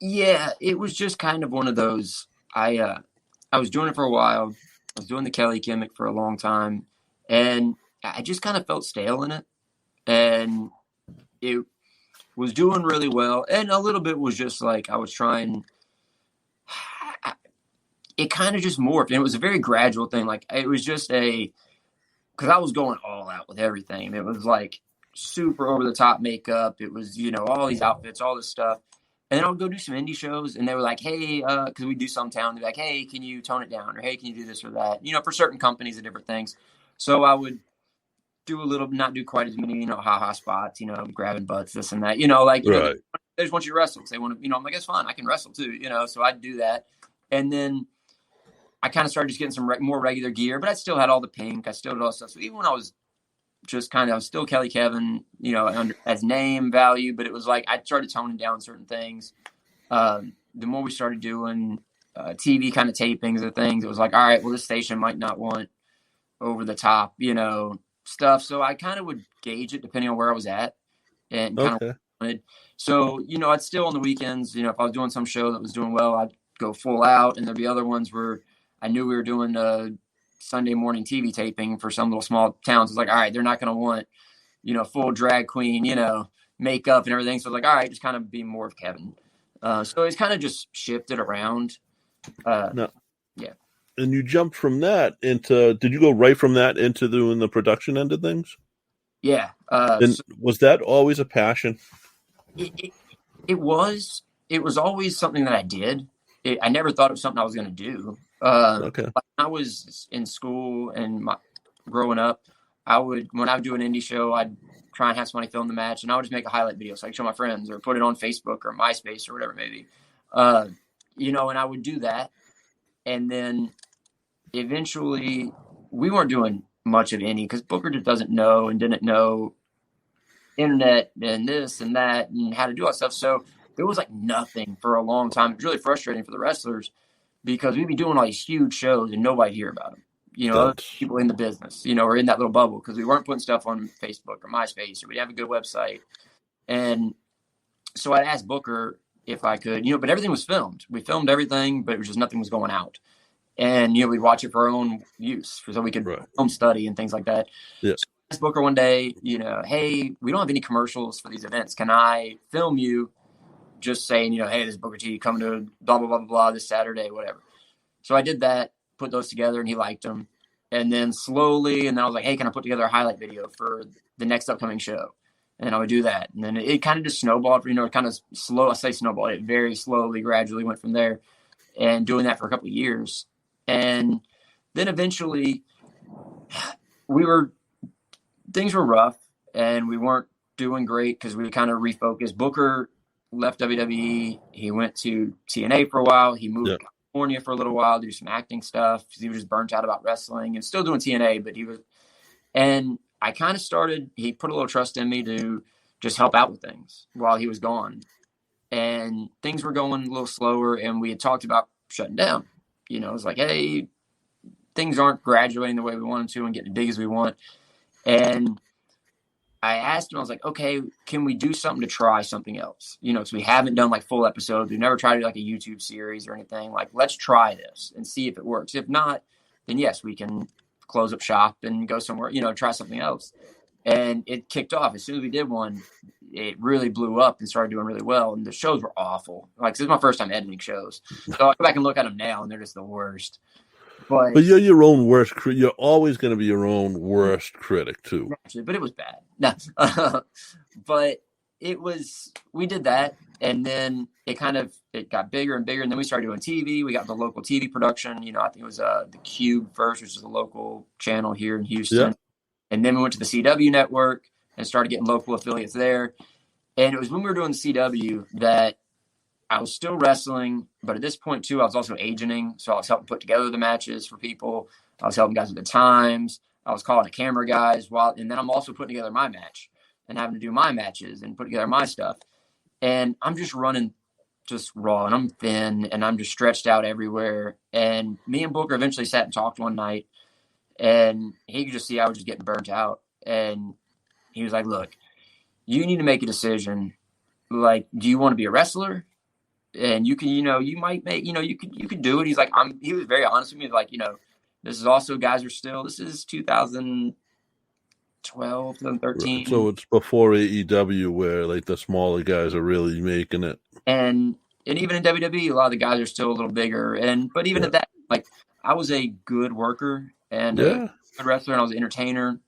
Yeah, it was just kind of one of those. I was doing it for a while. I was doing the Kelly gimmick for a long time, and I just kind of felt stale in it. and it was doing really well. And a little bit was just like I was trying. It kind of just morphed, and it was a very gradual thing. Like it was just because I was going all out with everything. It was like super over the top makeup. It was, all these outfits, all this stuff. And then I would go do some indie shows, and they were like, hey, because we do some town, they're like, hey, can you tone it down? Or hey, can you do this or that? For certain companies and different things. So I would do a little, not do quite as many, ha-ha spots, grabbing butts, this and that, Right. They just want you to wrestle. They want to, I'm like, it's fine. I can wrestle too, so I'd do that. And then I kind of started just getting some more regular gear, but I still had all the pink. I still did all that stuff. So even when I was just I was still Kelly Kevin, as name value, but it was like I started toning down certain things. The more we started doing TV kind of tapings or things, it was like, all right, well, this station might not want over the top, stuff. So I kind of would gauge it depending on where I was at and kind of wanted. So, I'd still on the weekends, if I was doing some show that was doing well, I'd go full out, and there'd be other ones where I knew we were doing Sunday morning TV taping for some little small towns. It's like, all right, they're not going to want, full drag queen, makeup and everything. So it's like, all right, just kind of be more of Kevin. So it's kind of just shifted around. No. Yeah. And you jumped from that did you go right from that into doing the production end of things? Yeah. And was that always a passion? It was always something that I did. I never thought it was something I was going to do. When I was in school and growing up, when I would do an indie show, I'd try and have somebody film the match, and I would just make a highlight video so I could show my friends or put it on Facebook or MySpace or whatever it may be. And I would do that. And then eventually we weren't doing much of any because Bookrt just didn't know internet and this and that and how to do all that stuff. So there was like nothing for a long time. It was really frustrating for the wrestlers because we'd be doing all these huge shows and nobody'd hear about them. Other people in the business, or in that little bubble because we weren't putting stuff on Facebook or MySpace or we didn't have a good website. And so I'd ask Bookrt if I could, but everything was filmed. We filmed everything, but it was just nothing was going out. And, we'd watch it for our own use so we could home study and things like that. Yeah. So I asked Bookrt one day, hey, we don't have any commercials for these events. Can I film you just saying, hey, this is Bookrt T coming to blah, blah, blah, blah, blah this Saturday, whatever. So I did that, put those together, and he liked them. And then slowly, and then I was like, hey, can I put together a highlight video for the next upcoming show? And I would do that. And then it kind of just snowballed, kind of slow. I say snowballed. It very slowly, gradually went from there and doing that for a couple of years. And then eventually things were rough and we weren't doing great because we kind of refocused. Bookrt left WWE. He went to TNA for a while. He moved to California for a little while, do some acting stuff. He was just burnt out about wrestling and still doing TNA, but and I kind of he put a little trust in me to just help out with things while he was gone. And things were going a little slower and we had talked about shutting down. It was like, hey, things aren't graduating the way we wanted to and getting as big as we want. And I asked him, I was like, okay, can we do something to try something else? Because we haven't done like full episodes. We've never tried to do like a YouTube series or anything. Like, let's try this and see if it works. If not, then yes, we can close up shop and go somewhere, try something else. And it kicked off. As soon as we did one, it really blew up and started doing really well. And the shows were awful. Like, this is my first time editing shows. So I go back and look at them now and they're just the worst. But you're your own worst critic. You're always going to be your own worst critic too. Actually, but it was bad. No. But we did that. And then it got bigger and bigger. And then we started doing TV. We got the local TV production. I think it was the Cube first, which is a local channel here in Houston. Yeah. And then we went to the CW network and started getting local affiliates there. And it was when we were doing the CW that I was still wrestling, but at this point too, I was also agenting. So I was helping put together the matches for people. I was helping guys with the times. I was calling the camera guys and then I'm also putting together my match and having to do my matches and put together my stuff. And I'm just running just raw and I'm thin and I'm just stretched out everywhere. And me and Bookrt eventually sat and talked one night and he could just see I was just getting burnt out. And he was like, look, you need to make a decision. Like, do you want to be a wrestler? And you can, you might make, you could do it. He's like, he was very honest with me. Like, this is also, guys are still, this is 2010, 2012, 2013. So it's before AEW where like the smaller guys are really making it. And even in WWE, a lot of the guys are still a little bigger. But even at that, like I was a good worker and a good wrestler, and I was an entertainer.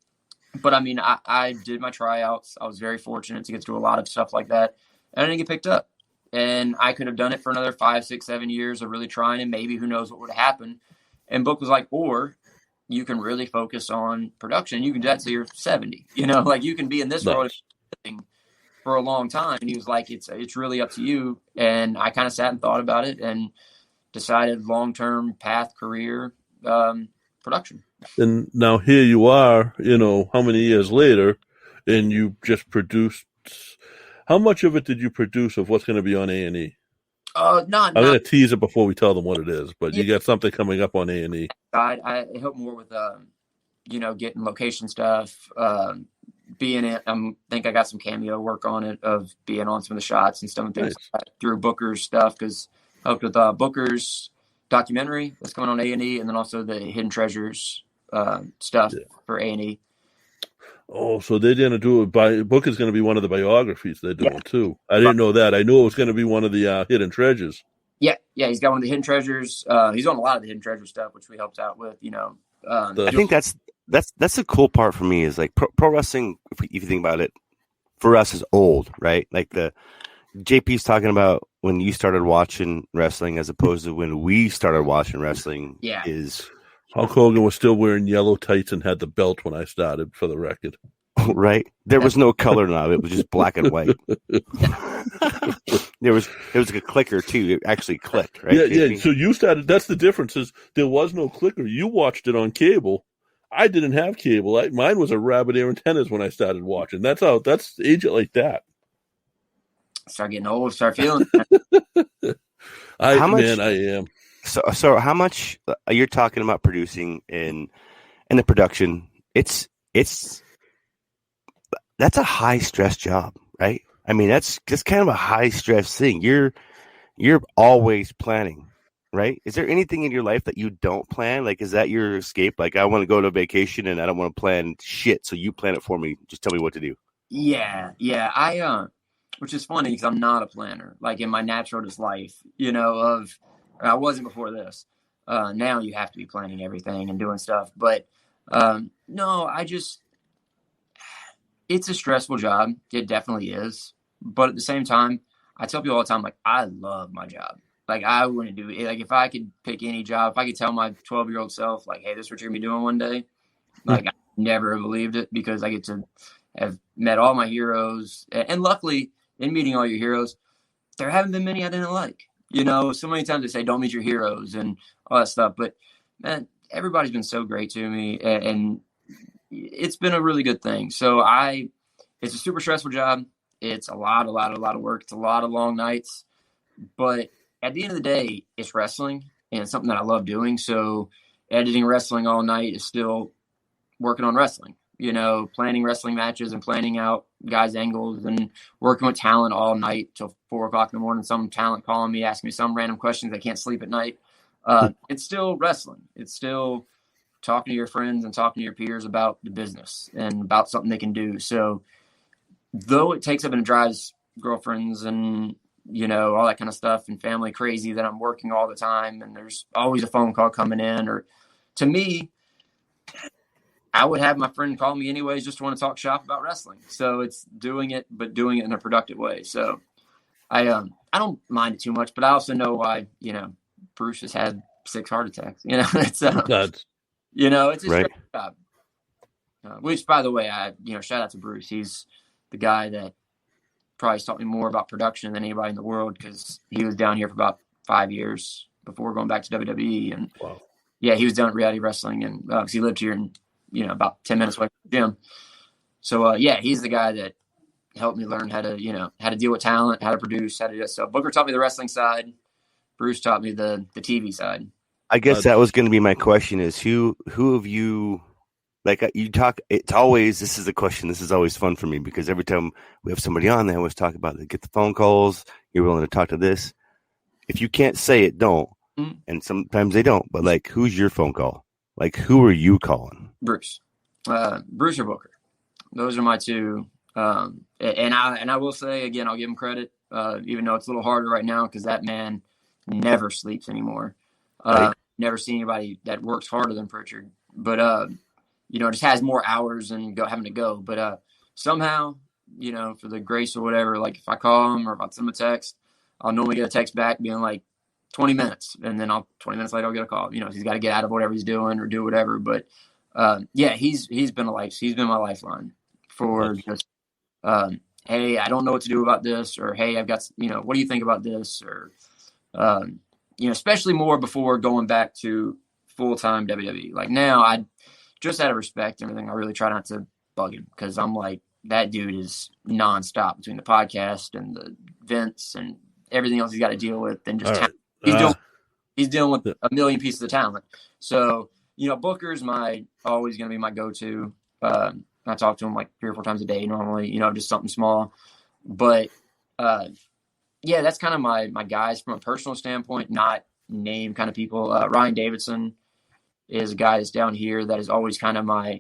But I mean, I did my tryouts. I was very fortunate to get to do a lot of stuff like that, and I didn't get picked up. And I could have done it for another 5, 6, 7 years of really trying, and maybe who knows what would have happened. And Book was like, or you can really focus on production. You can do that till you're 70. You know, like you can be in this role for a long time. And he was like, it's really up to you. And I kind of sat and thought about it and decided long-term path, career, production. And now here you are, you know, how many years later, and you just produced. How much of it did you produce of what's going to be on A&E? I'm going to tease it before we tell them what it is, but you got something coming up on A&E. I help more with, getting location stuff, being it. I think I got some cameo work on it of being on some of the shots and stuff and things like that through Bookr's stuff, because I helped with Bookr's documentary that's coming on A&E, and then also the Hidden Treasures stuff for A&E. Oh, so they're going to do it Book is going to be one of the biographies they're doing too. I didn't know that. I knew it was going to be one of the Hidden Treasures. Yeah, he's got one of the Hidden Treasures. He's on a lot of the Hidden Treasure stuff, which we helped out with. I think that's the cool part for me is like pro wrestling. If you think about it, for us is old, right? Like the JP's talking about when you started watching wrestling as opposed to when we started watching wrestling. Yeah, is. Hulk Hogan was still wearing yellow tights and had the belt when I started, for the record. Right? There was no color now. It was just black and white. There was like a clicker too. It actually clicked, right? Yeah. So you started. That's the difference. Is there was no clicker. You watched it on cable. I didn't have cable. Mine was a rabbit ear antennas when I started watching. That's age it like that. Start getting old. Start feeling. I am. So how much you're talking about producing in the production? It's that's a high stress job, right? I mean, that's just kind of a high stress thing. You're always planning, right? Is there anything in your life that you don't plan? Like, is that your escape? Like, I want to go to vacation and I don't want to plan shit, so you plan it for me. Just tell me what to do. Yeah. Which is funny because I'm not a planner. Like in my natural just life, I wasn't before this. Now you have to be planning everything and doing stuff. But no, it's a stressful job. It definitely is. But at the same time, I tell people all the time, like, I love my job. Like, I wouldn't do it. Like, if I could pick any job, if I could tell my 12-year-old self, like, hey, this is what you're going to be doing one day, like, I never have believed it because I get to have met all my heroes. And luckily, in meeting all your heroes, there haven't been many I didn't like. So many times they say, don't meet your heroes and all that stuff. But, man, everybody's been so great to me. And it's been a really good thing. So it's a super stressful job. It's a lot of work. It's a lot of long nights. But at the end of the day, it's wrestling and it's something that I love doing. So editing wrestling all night is still working on wrestling, planning wrestling matches and planning out guys' angles and working with talent all night till 4:00 in the morning. Some talent calling me, asking me some random questions. I can't sleep at night. It's still wrestling. It's still talking to your friends and talking to your peers about the business and about something they can do. So though it takes up and drives girlfriends and, all that kind of stuff and family crazy that I'm working all the time and there's always a phone call coming in, or to me, I would have my friend call me anyways just to want to talk shop about wrestling. So it's doing it in a productive way. So I don't mind it too much, but I also know why, Bruce has had 6 heart attacks. It's a right. job. Which, by the way, shout out to Bruce. He's the guy that probably taught me more about production than anybody in the world because he was down here for about 5 years before going back to WWE. And he was down at Reality Wrestling, and because he lived here and about 10 minutes away from the gym. So he's the guy that helped me learn how to deal with talent, how to produce, how to do that stuff. Bookrt taught me the wrestling side. Bruce taught me the TV side. I guess that was going to be my question is who have you, like you talk, it's always, this is the question. This is always fun for me because every time we have somebody on, they always talk about get the phone calls. You're willing to talk to this. If you can't say it, don't. Mm-hmm. And sometimes they don't, but like, who's your phone call? Like, who are you calling? Bruce or Booker. Those are my two. And I will say again, I'll give him credit, even though it's a little harder right now because that man never sleeps anymore. Right. Never seen anybody that works harder than Pritchard, but just has more hours and having to go. But somehow, for the grace or whatever, like if I call him or if I send him a text, I'll normally get a text back being like 20 minutes, and then 20 minutes later I'll get a call. He's got to get out of whatever he's doing or do whatever. But he's been my lifeline for just hey, I don't know what to do about this, or hey, I've got what do you think about this, or especially more before going back to full-time WWE. Like now, I just out of respect and everything, I really try not to bug him because I'm like, that dude is nonstop between the podcast and the events and everything else he's got to deal with, and just he's dealing with a million pieces of talent. So Booker's always going to be my go-to. I talk to him like 3 or 4 times a day normally. Just something small, but that's kind of my guys from a personal standpoint, not name kind of people. Ryan Davidson is a guy that's down here that is always kind of my.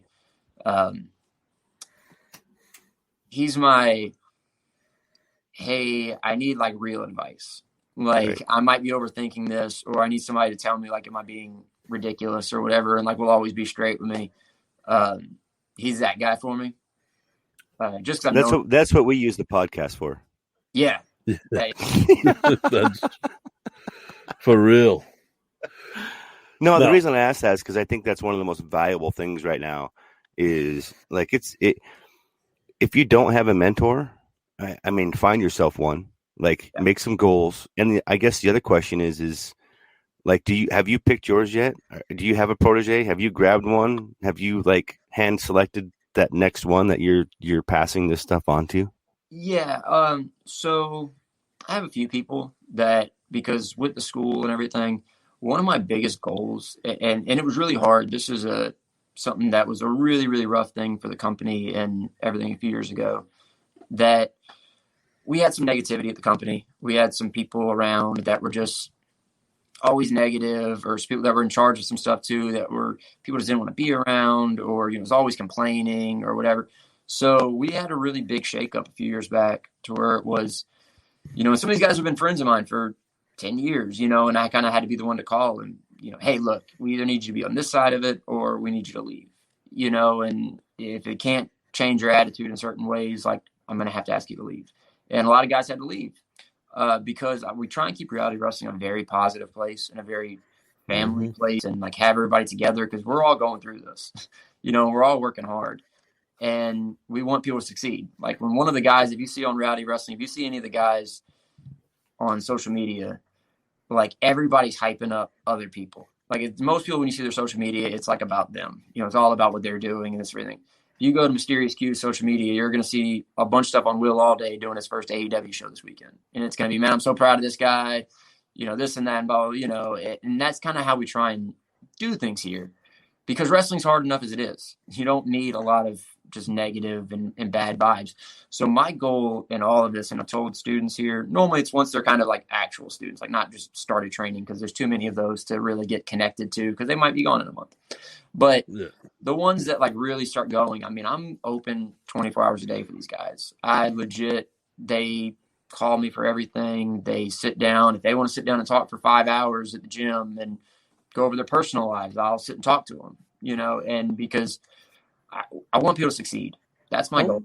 He's my, hey, I need like real advice. Like right. I might be overthinking this, or I need somebody to tell me like, am I being ridiculous or whatever? And like, will always be straight with me. He's that guy for me. Just that's what we use the podcast for. Yeah. That's for real. No, the reason I asked that is because I think that's one of the most valuable things right now is like if you don't have a mentor, I mean, find yourself one, like make some goals. And I guess the other question is like, have you picked yours yet? Do you have a protege? Have you grabbed one? Have you like hand selected that next one that you're passing this stuff on to? Yeah. So I have a few people that, because with the school and everything, one of my biggest goals, and it was really hard. This is something that was a really, really rough thing for the company and everything a few years ago, that we had some negativity at the company. We had some people around that were just always negative, or people that were in charge of some stuff too, that were people just didn't want to be around, or, was always complaining or whatever. So we had a really big shakeup a few years back to where it was, some of these guys have been friends of mine for 10 years, and I kind of had to be the one to call and, hey, look, we either need you to be on this side of it or we need you to leave, and if it can't change your attitude in certain ways, like I'm going to have to ask you to leave. And a lot of guys had to leave because we try and keep reality wrestling a very positive place and a very family place, and like have everybody together because we're all going through this, we're all working hard. And we want people to succeed. Like when one of the guys, if you see on reality wrestling, if you see any of the guys on social media, like everybody's hyping up other people. Like most people, when you see their social media, it's like about them. It's all about what they're doing and this everything. If you go to Mysterious Q's social media, you're going to see a bunch of stuff on Will All Day doing his first AEW show this weekend. And it's going to be, man, I'm so proud of this guy, this and that and blah, and that's kind of how we try and do things here. Because wrestling's hard enough as it is. You don't need a lot of just negative and bad vibes. So my goal in all of this, and I've told students here, normally it's once they're kind of like actual students, like not just started training, because there's too many of those to really get connected to, because they might be gone in a month. But the ones that like really start going, I mean, I'm open 24 hours a day for these guys. They call me for everything. They sit down. If they want to sit down and talk for 5 hours at the gym and go over their personal lives, I'll sit and talk to them, and because I want people to succeed. That's my goal.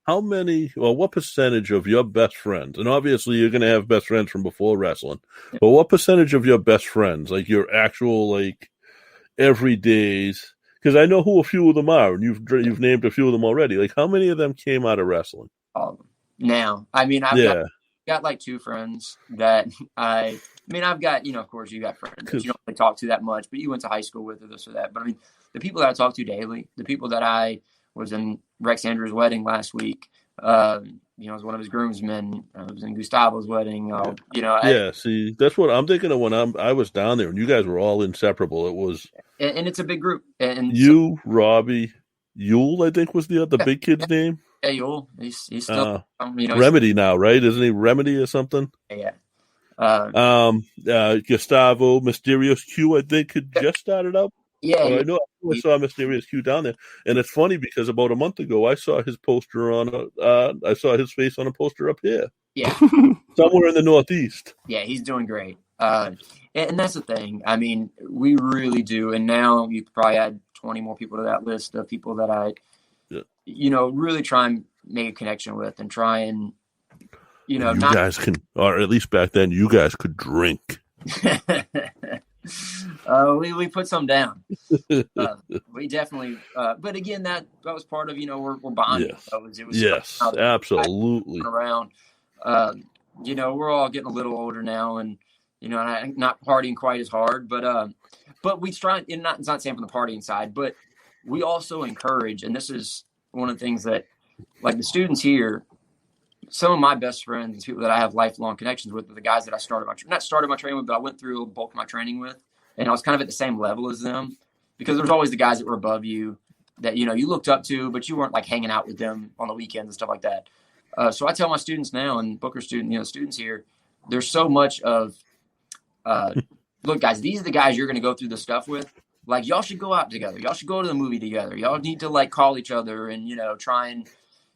What percentage of your best friends, and obviously you're going to have best friends from before wrestling, but what percentage of your best friends, like your actual, like everydays, because I know who a few of them are, and you've named a few of them already. Like how many of them came out of wrestling? All of them. Now, I mean, I've got like 2 friends that I've got, of course you got friends that you don't really talk to that much, but you went to high school with or this or that. But I mean, the people that I talk to daily, the people that I was in Rex Andrews' wedding last week, was one of his groomsmen. I was in Gustavo's wedding. See, that's what I'm thinking of when I was down there and you guys were all inseparable. It was, and it's a big group. And you, Robbie, Yule, I think was the big kid's name. Yeah, Yule. He's still, Remedy now, right? Isn't he Remedy or something? Yeah. Gustavo, Mysterious Q, I think, had just started up. Yeah, I know. I saw Mysterious Q down there, and it's funny because about a month ago I saw his poster on I saw his face on a poster up here. Yeah, somewhere in the Northeast. Yeah, he's doing great. And that's the thing. I mean, we really do. And now you probably add 20 more people to that list of people that I, really try and make a connection with and try and, you guys can, or at least back then, you guys could drink. We put some down. We definitely, but again, that was part of, we're bonding. Yes, it was yes, absolutely. Around, we're all getting a little older now, and not partying quite as hard, but we try. And it's not saying from the partying side, but we also encourage, and this is one of the things that, like the students here, some of my best friends and people that I have lifelong connections with are the guys that I started my training with, but I went through a bulk of my training with, and I was kind of at the same level as them, because there's always the guys that were above you that you looked up to, but you weren't like hanging out with them on the weekends and stuff like that. So I tell my students now, and Bookrt students here, there's so much of, look, guys, these are the guys you're going to go through this stuff with. Like, y'all should go out together. Y'all should go to the movie together. Y'all need to like call each other and, try and,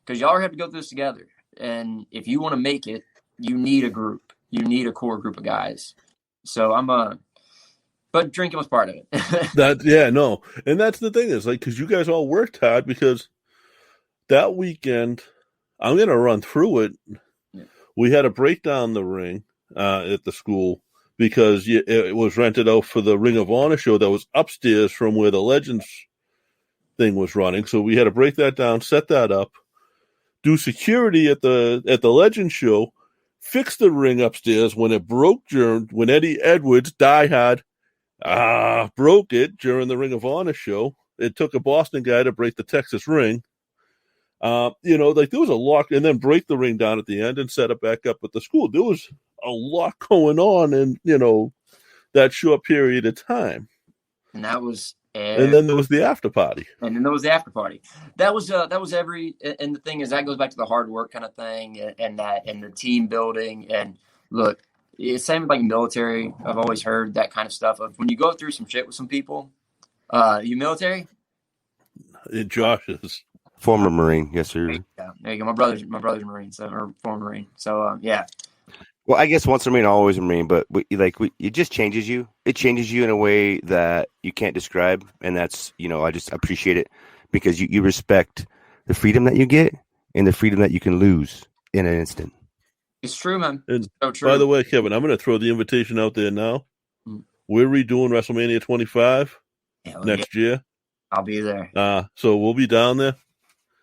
because y'all have to go through this together. And if you want to make it, you need a group. You need a core group of guys. So but drinking was part of it. And that's the thing is, like, because you guys all worked hard, because that weekend, I'm going to run through it. Yeah. We had to break down the ring at the school because it was rented out for the Ring of Honor show that was upstairs from where the Legends thing was running. So we had to break that down, set that up, do security at the Legends show, fix the ring upstairs when it broke when Eddie Edwards, diehard, broke it during the Ring of Honor show. It took a Boston guy to break the Texas ring. Like there was a lot, and then break the ring down at the end and set it back up at the school. There was a lot going on in, that short period of time. And that was, and then there was the after party. That was every, and the thing is that goes back to the hard work kind of thing and the team building. And look, it's same with like military. I've always heard that kind of stuff of when you go through some shit with some people, you military? Josh is. Former Marine, yes, sir. There you go. My brother's a Marine, or former Marine. So, yeah. Well, I guess once a Marine, always a Marine, but it just changes you. It changes you in a way that you can't describe, and that's, I just appreciate it because you respect the freedom that you get and the freedom that you can lose in an instant. It's true, man. And so true. By the way, Kevin, I'm going to throw the invitation out there now. Mm. We're redoing WrestleMania 25 next year. I'll be there. So we'll be down there.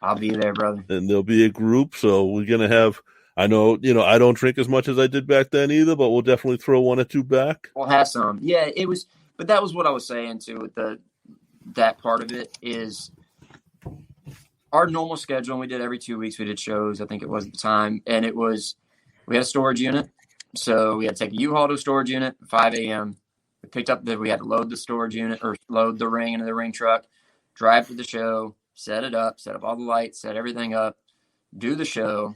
I'll be there, brother. And there'll be a group, so we're going to have, I know, I don't drink as much as I did back then either, but we'll definitely throw one or two back. We'll have some. Yeah, but that was what I was saying too with that part of it is our normal schedule, and we did every 2 weeks, we did shows, I think it was at the time, and we had a storage unit, so we had to take a U-Haul to a storage unit at 5 a.m. We picked up we had to load the storage unit or load the ring into the ring truck, drive to the show, set up all the lights, set everything up, do the show,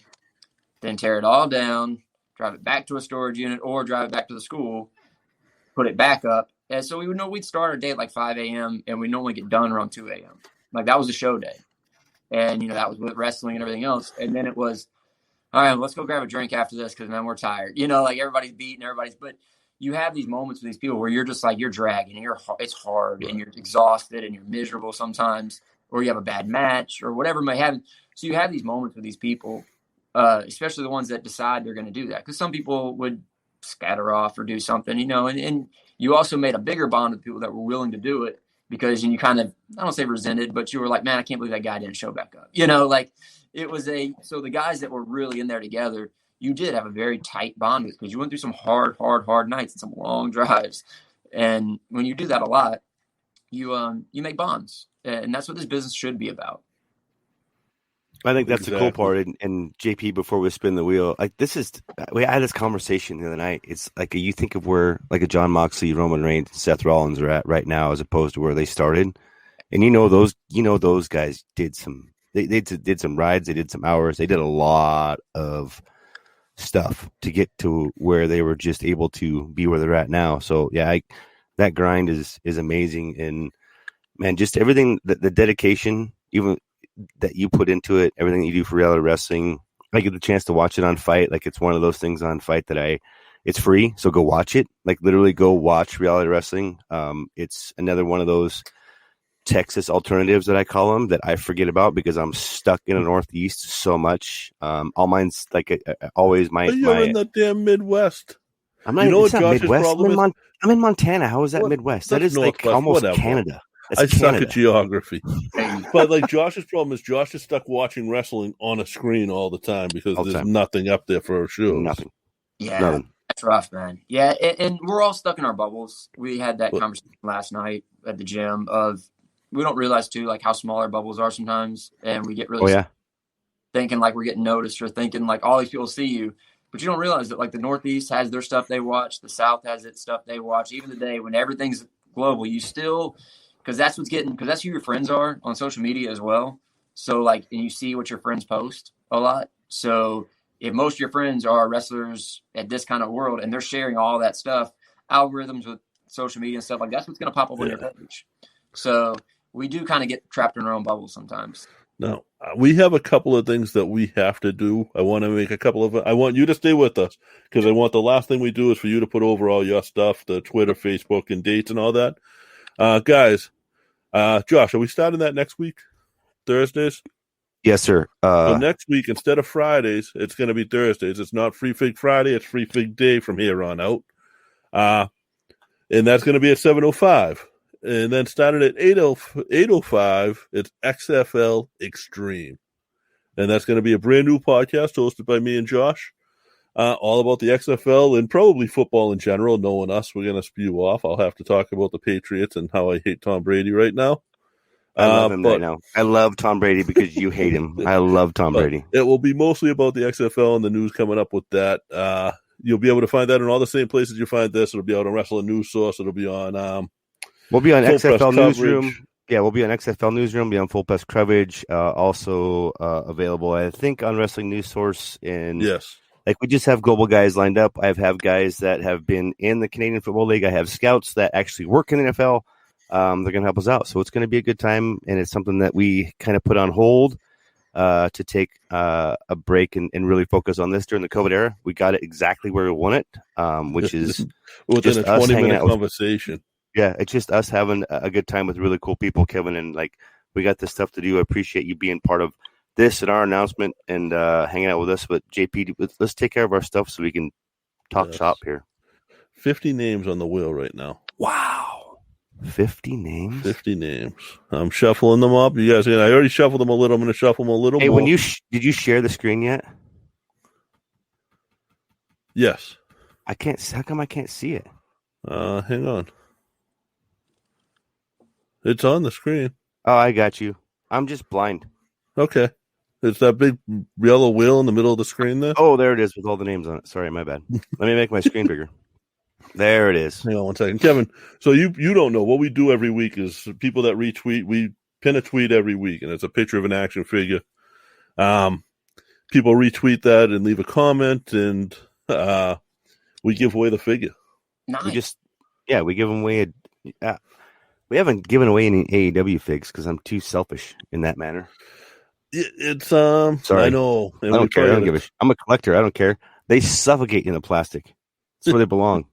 then tear it all down, drive it back to a storage unit or drive it back to the school, put it back up. And so we'd start our day at like 5 a.m. and we normally get done around 2 a.m. Like that was a show day. And, that was with wrestling and everything else. And then it was, all right, let's go grab a drink after this because then we're tired. Like everybody's beating, but you have these moments with these people where you're just like, you're dragging and it's hard and you're exhausted and you're miserable sometimes. Or you have a bad match or whatever may happen. So you have these moments with these people, especially the ones that decide they're going to do that. Because some people would scatter off or do something, and you also made a bigger bond with people that were willing to do it because you kind of, I don't say resented, but you were like, man, I can't believe that guy didn't show back up. Like it was so the guys that were really in there together, you did have a very tight bond with because you went through some hard nights and some long drives. And when you do that a lot, you make bonds. And that's what this business should be about. I think that's the cool part. And JP, before we spin the wheel, we had this conversation the other night. It's like you think of where like a John Moxley, Roman Reigns, Seth Rollins are at right now, as opposed to where they started. And those guys did some. They did some rides. They did some hours. They did a lot of stuff to get to where they were just able to be where they're at now. So yeah, that grind is amazing. And man, just everything, the dedication, even that you put into it, everything that you do for reality wrestling. I get the chance to watch it on Fight. Like, it's one of those things on Fight that it's free, so go watch it. Like, literally go watch reality wrestling. It's another one of those Texas alternatives that I call them that I forget about because I'm stuck in the Northeast so much. All mine's like always my. You're in the damn Midwest. I'm not. It's not Midwest. I'm in Montana. How is that Midwest? That is like almost Canada. I suck at geography. But like Josh's problem is Josh is stuck watching wrestling on a screen all the time because there's nothing up there for shows. Nothing. Yeah, nothing. That's rough, man. Yeah, and we're all stuck in our bubbles. We had that conversation last night at the gym of we don't realize too like how small our bubbles are sometimes, and we get really thinking like we're getting noticed or thinking like all these people see you, but you don't realize that like the Northeast has their stuff they watch, the South has its stuff they watch. Even today when everything's global, you still because that's who your friends are on social media as well. So like, and you see what your friends post a lot. So if most of your friends are wrestlers at this kind of world and they're sharing all that stuff, algorithms with social media and stuff like that's what's going to pop up on your page. So we do kind of get trapped in our own bubble sometimes. Now, we have a couple of things that we have to do. I want to make I want you to stay with us because I want the last thing we do is for you to put over all your stuff, the Twitter, Facebook, and dates and all that. Guys, Josh, are we starting that next week? Thursdays? Yes, sir. So next week, instead of Fridays, it's going to be Thursdays. It's not Free Fig Friday. It's Free Fig Day from here on out. And that's going to be at 7:05. And then starting at 8:05, it's XFL Extreme. And that's going to be a brand new podcast hosted by me and Josh. All about the XFL and probably football in general. Knowing us, we're going to spew off. I'll have to talk about the Patriots and how I hate Tom Brady right now. I love him right now. I love Tom Brady because you hate him. I love Tom Brady. It will be mostly about the XFL and the news coming up with that. You'll be able to find that in all the same places you find this. It'll be out on Wrestling News Source. It'll be on. We'll be on XFL Newsroom. Yeah, we'll be on XFL Newsroom. Be on Full Press Coverage. Also available, I think, on Wrestling News Source. And yes, like we just have global guys lined up. I have guys that have been in the Canadian Football League. I have scouts that actually work in the NFL. They're going to help us out. So it's going to be a good time, and it's something that we kind of put on hold to take a break and really focus on this during the COVID era. We got it exactly where we want it, which is within a 20-minute conversation. Yeah, it's just us having a good time with really cool people, Kevin, and like we got this stuff to do. I appreciate you being part of this and our announcement and hanging out with us. But JP, let's take care of our stuff so we can talk shop here. 50 names on the wheel right now. Wow. 50 names? 50 names. I'm shuffling them up. You guys, I already shuffled them a little. I'm going to shuffle them a little more. Hey, when did you share the screen yet? Yes. I can't. How come I can't see it? Hang on. It's on the screen. Oh, I got you. I'm just blind. Okay. It's that big yellow wheel in the middle of the screen there. Oh, there it is with all the names on it. Sorry, my bad. Let me make my screen bigger. There it is. Hang on one second. Kevin, so you don't know. What we do every week is people that retweet, we pin a tweet every week, and it's a picture of an action figure. People retweet that and leave a comment, and we give away the figure. Nice. We give them away we haven't given away any AEW figs because I'm too selfish in that manner. It's Sorry. I know. I don't care. I don't give a I'm a collector. I don't care. They suffocate in the plastic. That's where they belong.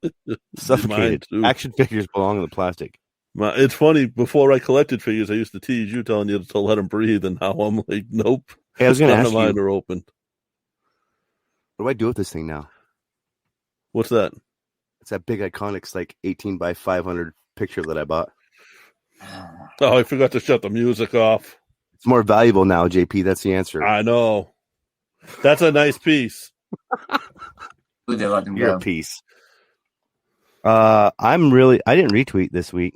Suffocated. Action figures belong in the plastic. It's funny. Before I collected figures, I used to tease you, telling you to let them breathe, and now I'm like, nope. Hey, I was going to ask you. Mine are open. What do I do with this thing now? What's that? It's that big Iconics, like 18 by 500 picture that I bought. Oh, I forgot to shut the music off. It's more valuable now, JP. That's the answer. I know. That's a nice piece. You're a piece. I didn't retweet this week.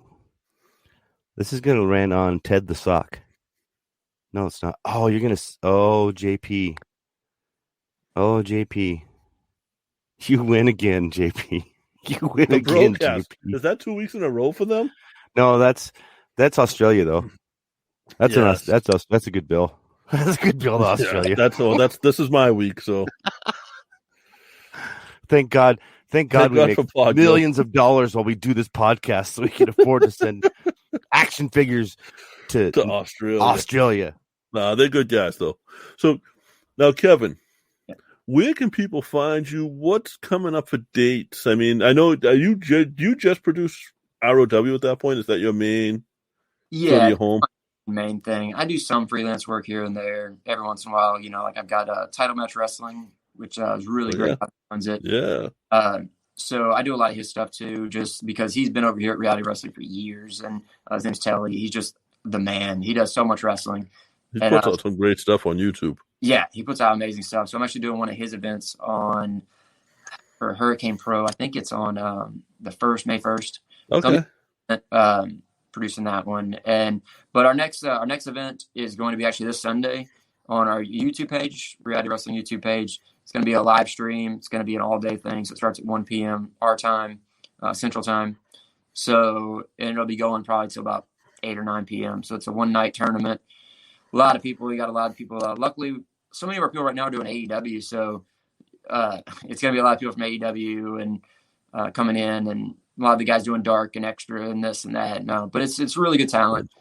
This is going to land on Ted the Sock. No, it's not. Oh, you're going to. Oh, JP. Oh, JP. You win again, JP. You win again, JP. Is that 2 weeks in a row for them? No, that's Australia though. That's that's a good bill. That's a good bill to Australia. Yeah, this is my week, so thank God we make millions of dollars while we do this podcast, so we can afford to send action figures to Australia. Nah, they're good guys though. So now, Kevin, where can people find you? What's coming up for dates? I mean, I know you just produce ROW at that point. Is that your main? Yeah, your home main thing. I do some freelance work here and there every once in a while. Like I've got Title Match Wrestling, which is really great. How he runs it. Yeah. So I do a lot of his stuff too, just because he's been over here at Reality Wrestling for years, and his name's Telly. He's just the man. He does so much wrestling. He puts out some great stuff on YouTube. Yeah, he puts out amazing stuff. So I'm actually doing one of his events for Hurricane Pro. I think it's on the May 1st. Okay. So producing that one, but our next event is going to be actually this Sunday on our YouTube page, Reality Wrestling YouTube page. It's going to be a live stream. It's going to be an all-day thing. So it starts at 1 p.m. our time, Central Time. So and it'll be going probably till about 8 or 9 p.m. So it's a one-night tournament. A lot of people. We got a lot of people. Luckily, so many of our people right now are doing AEW. So it's going to be a lot of people from AEW and coming in, and a lot of the guys doing dark and extra and this and that. No, but it's really good talent.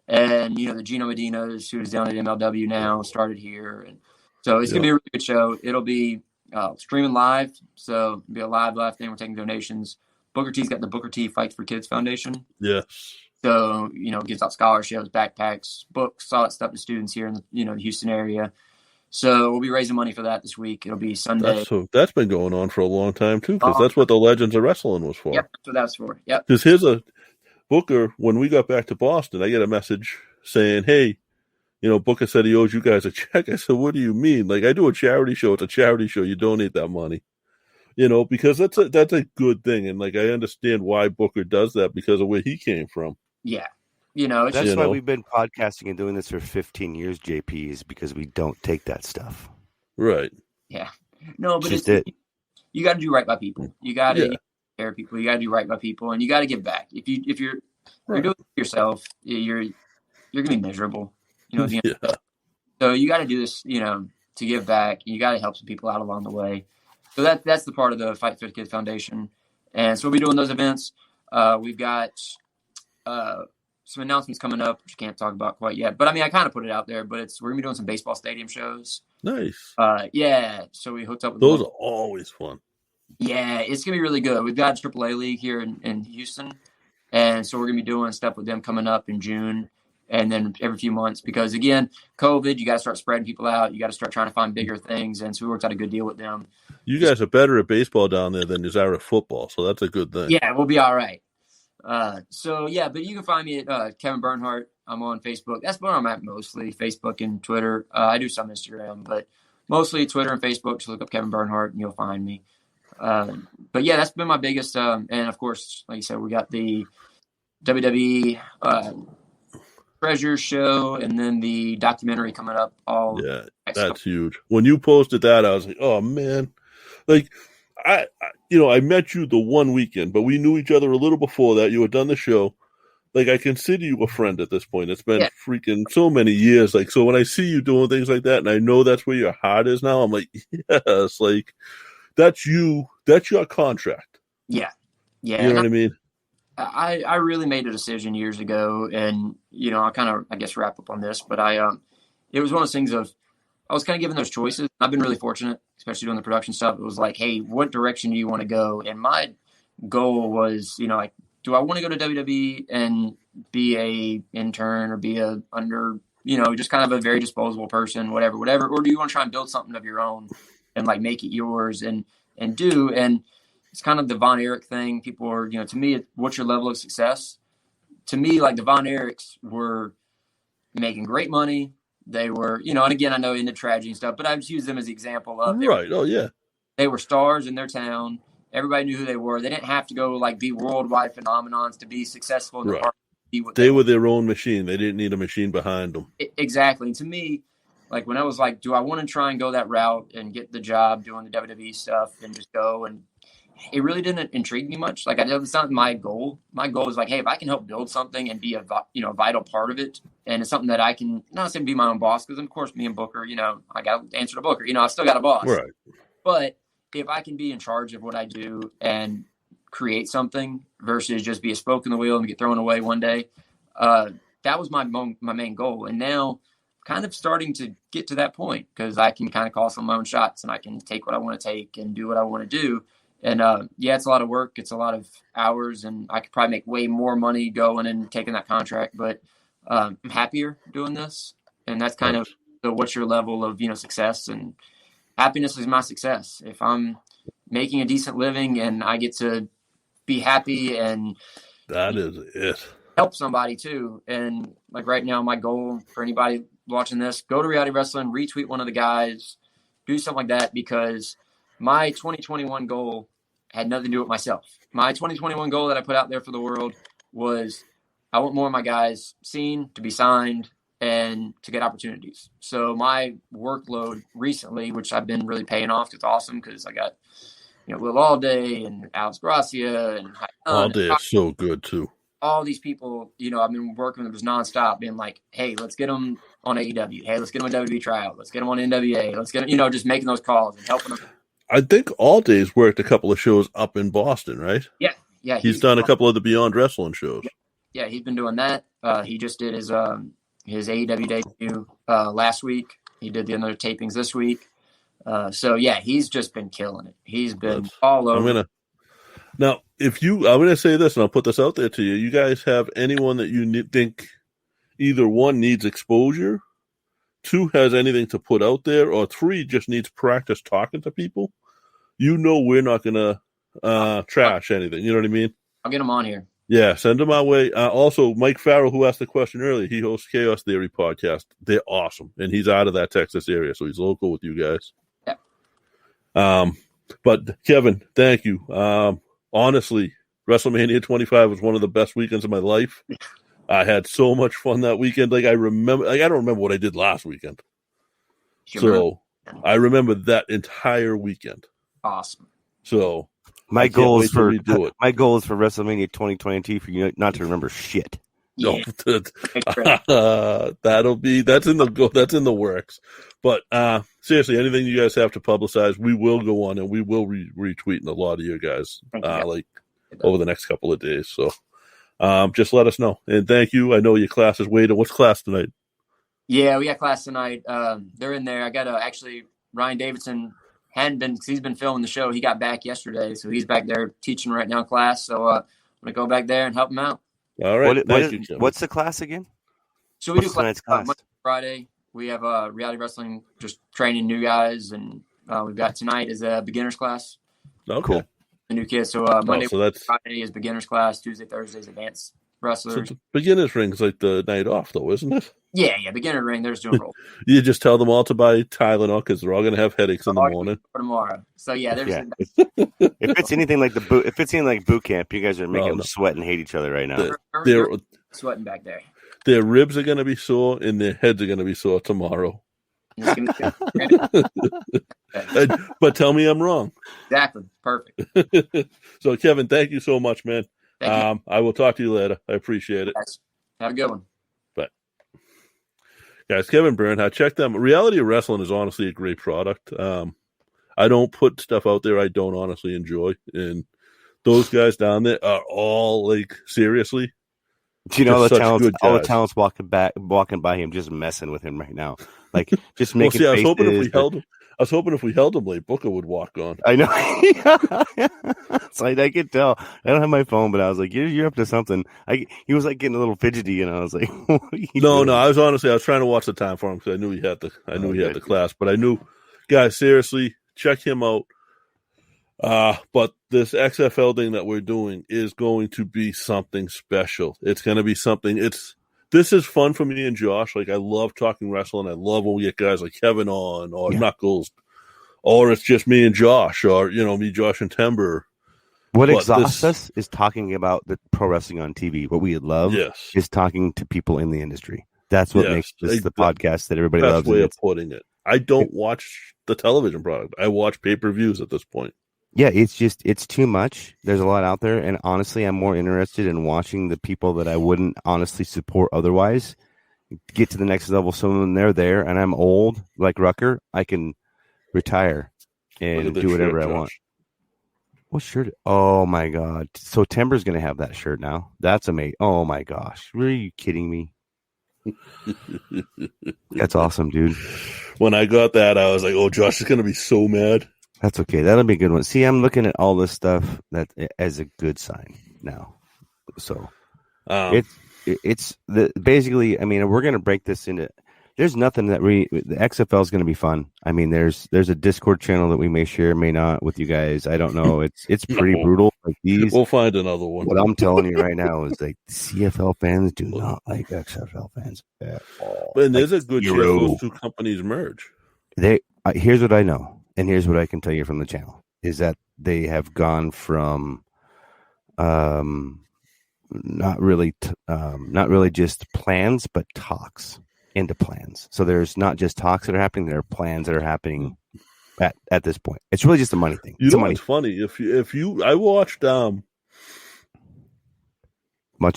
And the Gino Medinas, who's down at MLW now, started here, and so it's gonna be a really good show. It'll be streaming live, so it'll be a live thing. We're taking donations. Bookrt T's got the Bookrt T Fights for Kids Foundation. Yes. So gives out scholarships, backpacks, books, all that stuff to students here in the Houston area. So we'll be raising money for that this week. It'll be Sunday. That's been going on for a long time too, because that's what the Legends of Wrestling was for. Yep, that's what that was for. Yep. Because here's a Booker. When we got back to Boston, I get a message saying, "Hey, Booker said he owes you guys a check." I said, "What do you mean? Like, I do a charity show. It's a charity show. You donate that money, because that's a good thing." And like, I understand why Booker does that because of where he came from. Yeah. That's why we've been podcasting and doing this for 15 years, JP, is because we don't take that stuff. Right. Yeah. No, but you got to do right by people. You got to care of people. You got to do right by people, and you got to give back. If you're doing it yourself, you're gonna be miserable. So you got to do this, to give back. You got to help some people out along the way. So that's the part of the Fight for the Kids Foundation, and so we'll be doing those events. We've got some announcements coming up, which I can't talk about quite yet. But I mean, I kind of put it out there. But we're gonna be doing some baseball stadium shows. Nice. Yeah. So we hooked up with those are always fun. Yeah, it's gonna be really good. We've got a AAA league here in Houston, and so we're gonna be doing stuff with them coming up in June, and then every few months. Because again, COVID, you got to start spreading people out. You got to start trying to find bigger things, and so we worked out a good deal with them. You guys are better at baseball down there than you are at football, so that's a good thing. Yeah, we'll be all right. But you can find me at Kevin Bernhardt. I'm on Facebook. That's where I'm at mostly, Facebook and Twitter. I do some Instagram, but mostly Twitter and Facebook. Just look up Kevin Bernhardt and you'll find me. But yeah, that's been my biggest. And of course, like you said, we got the WWE Treasure show and then the documentary coming up. That's huge. When you posted that, I was like, oh man, like I met you the one weekend, but we knew each other a little before that. You had done the show. Like, I consider you a friend at this point. It's been freaking so many years. Like, so when I see you doing things like that, and I know that's where your heart is now, I'm like, yes, like, that's you. That's your contract. Yeah. Yeah. You know what I mean? I really made a decision years ago, and, I kind of, I guess, wrap up on this, but it was one of those things of, I was kind of given those choices. I've been really fortunate, especially doing the production stuff. It was like, hey, what direction do you want to go? And my goal was, like, do I want to go to WWE and be a intern or be a under, just kind of a very disposable person, whatever, or do you want to try and build something of your own and like make it yours and do? And it's kind of the Von Erich thing. People are, to me, what's your level of success? To me, like the Von Erichs were making great money. They were, and again, I know in the tragedy and stuff, but I just use them as an example of right. Oh yeah. They were stars in their town. Everybody knew who they were. They didn't have to go like be worldwide phenomenons to be successful in the right. park. They were their own machine. They didn't need a machine behind them. Exactly. And to me, like when I was like, do I want to try and go that route and get the job doing the WWE stuff and just go? And it really didn't intrigue me much. Like it's not my goal. My goal is like, hey, if I can help build something and be a vital part of it, and it's something that I can not say be my own boss, because of course me and Booker, I got to answer to Booker. I still got a boss. Right. But if I can be in charge of what I do and create something versus just be a spoke in the wheel and get thrown away one day, that was my main goal. And now kind of starting to get to that point because I can kind of call some of my own shots and I can take what I want to take and do what I want to do. And it's a lot of work. It's a lot of hours, and I could probably make way more money going and taking that contract. But I'm happier doing this, and that's kind of what's your level of success. And happiness is my success. If I'm making a decent living and I get to be happy, and that is it. Help somebody too. And like right now, my goal for anybody watching this, go to Reality Wrestling, retweet one of the guys, do something like that, because my 2021 goal had nothing to do with myself. My 2021 goal that I put out there for the world was I want more of my guys seen, to be signed, and to get opportunities. So my workload recently, which I've been really paying off, it's awesome because I got Will Allday and Alex Gracia and Allday is so good too. All these people, I've been working with them nonstop, being like, hey, let's get them on AEW. Hey, let's get them on WWE tryout. Let's get them on NWA. Let's get them, just making those calls and helping them. I think Allday's worked a couple of shows up in Boston, right? Yeah. He's done a couple of the Beyond Wrestling shows. Yeah, he's been doing that. He just did his AEW debut last week. He did the other tapings this week. He's just been killing it. He's been all over. I'm going to say this, and I'll put this out there to you. You guys have anyone that you think either one needs exposure, two has anything to put out there, or three just needs practice talking to people? We're not going to trash anything. You know what I mean? I'll get them on here. Yeah, send them our way. Also, Mike Farrell, who asked the question earlier, he hosts Chaos Theory podcast. They're awesome, and he's out of that Texas area, so he's local with you guys. Yeah. But Kevin, thank you. Honestly, WrestleMania 25 was one of the best weekends of my life. I had so much fun that weekend. I don't remember what I did last weekend. So I remember that entire weekend. Awesome. So my goal is for WrestleMania 2022 for you not to remember shit. Yeah. No, that's in the works. But seriously, anything you guys have to publicize, we will go on and we will retweet a lot of you guys over the next couple of days. So just let us know. And thank you. I know your class is waiting. What's class tonight? Yeah, we got class tonight. They're in there. I got actually Ryan Davidson hadn't been, because he's been filming the show. He got back yesterday, so he's back there teaching right now class. So I'm going to go back there and help him out. All right. What's the class again? So we do class Monday, Friday. We have Reality Wrestling, just training new guys, and we've got tonight is a beginner's class. Okay. Cool. The new kids. So Monday, Friday is beginner's class. Tuesday, Thursday is advanced wrestlers. So beginner's ring's like the night off, though, isn't it? Yeah, beginner ring. They're just doing roll. You just tell them all to buy Tylenol because they're all going to have headaches in the morning. For tomorrow. So if it's anything like boot camp, you guys are making them sweat and hate each other right now. They're sweating back there. Their ribs are going to be sore and their heads are going to be sore tomorrow. But tell me I'm wrong. Exactly. Perfect. So, Kevin, thank you so much, man. Thank you. I will talk to you later. I appreciate it. Have a good one. Bye. Guys, Kevin Bernhardt, check them. Reality Wrestling is honestly a great product. I don't put stuff out there I don't honestly enjoy. And those guys down there are all, seriously. Do you know all the talents walking by him, just messing with him right now, just making faces. I was hoping if we held him late, Booker would walk on. I know. It's I could tell. I don't have my phone, but I was like, "You're up to something." He was getting a little fidgety, and I was like, "No." I was trying to watch the time for him because I knew he had the class, but I knew, guys, seriously, check him out. But this XFL thing that we're doing is going to be something special. It's going to be something. This is fun for me and Josh. I love talking wrestling. I love when we get guys like Kevin on or Knuckles, or it's just me and Josh, or me, Josh, and Timber. What exhausts us is talking about the pro wrestling on TV. What we love is talking to people in the industry. That's what makes this the podcast that everybody loves. That's the way of putting it. I don't watch the television product. I watch pay-per-views at this point. Yeah, it's too much. There's a lot out there, and honestly, I'm more interested in watching the people that I wouldn't honestly support otherwise get to the next level. So when they're there, and I'm old like Rucker, I can retire and do whatever I want. What shirt? Oh my God! So Timber's gonna have that shirt now. That's amazing. Oh my gosh! Are you kidding me? That's awesome, dude. When I got that, I was like, "Oh, Josh is gonna be so mad." That's okay. That'll be a good one. See, I'm looking at all this stuff that as a good sign now. So it's basically. I mean, we're gonna break this into. There's nothing that the XFL is going to be fun. I mean, there's a Discord channel that we may share, may not with you guys. I don't know. It's pretty brutal. Like these, we'll find another one. What I'm telling you right now is like CFL fans do not like XFL fans at all. And there's a good chance those two companies merge. Here's what I know, and here's what I can tell you from the channel is that they have gone from not really just plans, but talks into plans. So there's not just talks that are happening, there are plans that are happening at this point. It's really just a money thing. You know what's funny? If you I watched much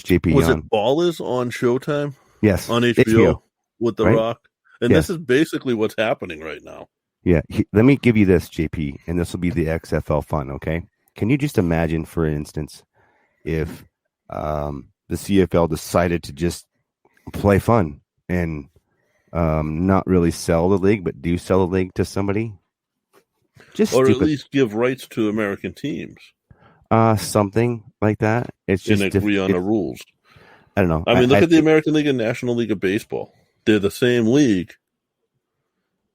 JP was it Ballers on Showtime? Yes. On HBO with The Rock. And Yes. this is basically what's happening right now. Yeah. Let me give you this, JP, and this will be the XFL fun, okay? Can you just imagine, for instance, if the CFL decided to just play fun and not really sell the league, but do sell the league to somebody? Just or stupid. at least give rights to American teams. Something like that. It's just and agree on the rules. I don't know. I mean, look at the American League and National League of Baseball. They're the same league.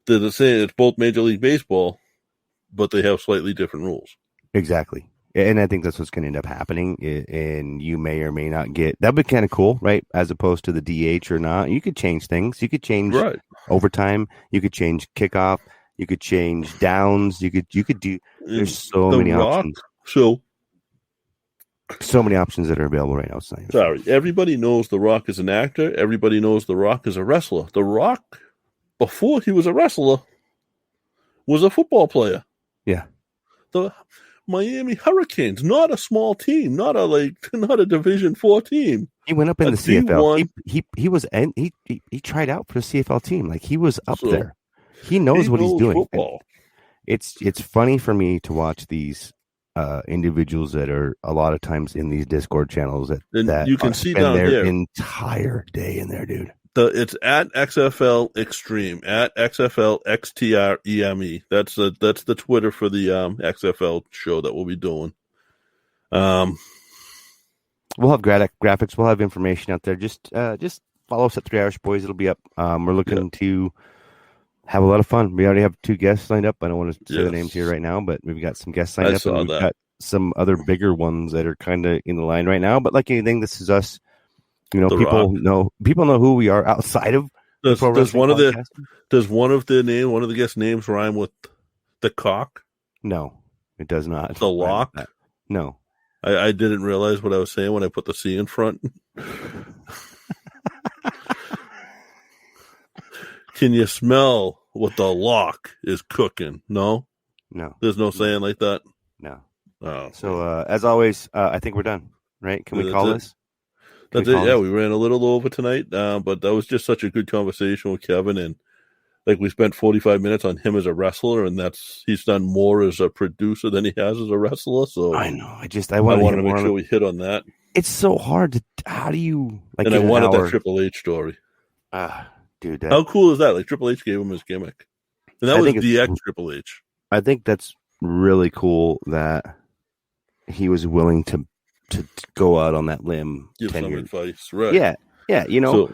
They're the same. It's both Major League Baseball, but they have slightly different rules. Exactly. And I think that's what's going to end up happening. And you may or may not get that'd be kind of cool, right? As opposed to the DH or not. You could change things. You could change overtime. You could change kickoff. You could change downs. You could do. There's so many options. So many options that are available right now. Sorry, everybody knows The Rock is an actor. Everybody knows The Rock is a wrestler. The Rock, before he was a wrestler, was a football player. Yeah. The Miami Hurricanes, not a small team, not a Division IV team. He went up in the CFL. He tried out for the CFL team. Like he was up there. He knows what he's doing. It's funny for me to watch these individuals that are a lot of times in these Discord channels that you can see spend down their here entire day in there, dude. It's at XFL Extreme, at XFL XTREME. That's the Twitter for the XFL show that we'll be doing. We'll have graphics. We'll have information out there. Just follow us at 3 Irish Boys. It'll be up. We're looking to have a lot of fun. We already have 2 guests lined up. I don't want to say the names here right now, but we've got some guests lined up. And we've got some other bigger ones that are kind of in the line right now. But like anything, this is us. You know, people know who we are outside of. Does one of the guest names rhyme with the cock? No, it does not. The lock? No. I didn't realize what I was saying when I put the C in front. Can you smell what the lock is cooking? No? No. There's no saying like that? No. Oh. So, as always, I think we're done, right? Can we call this? That's it. Yeah, we ran a little over tonight, but that was just such a good conversation with Kevin, and like we spent 45 minutes on him as a wrestler, and he's done more as a producer than he has as a wrestler. So I know. I wanted to make sure we hit on that. It's so hard to. How do you like? And I wanted that Triple H story. Dude, how cool is that? Like Triple H gave him his gimmick, and that was DX Triple H. I think that's really cool that he was willing to go out on that limb. Give some advice, right? Yeah. You know,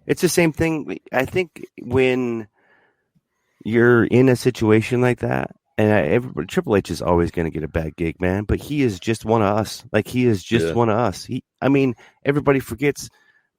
it's the same thing. I think when you're in a situation like that, and Triple H is always going to get a bad gig, man. But he is just one of us. Like he is just one of us. Everybody forgets.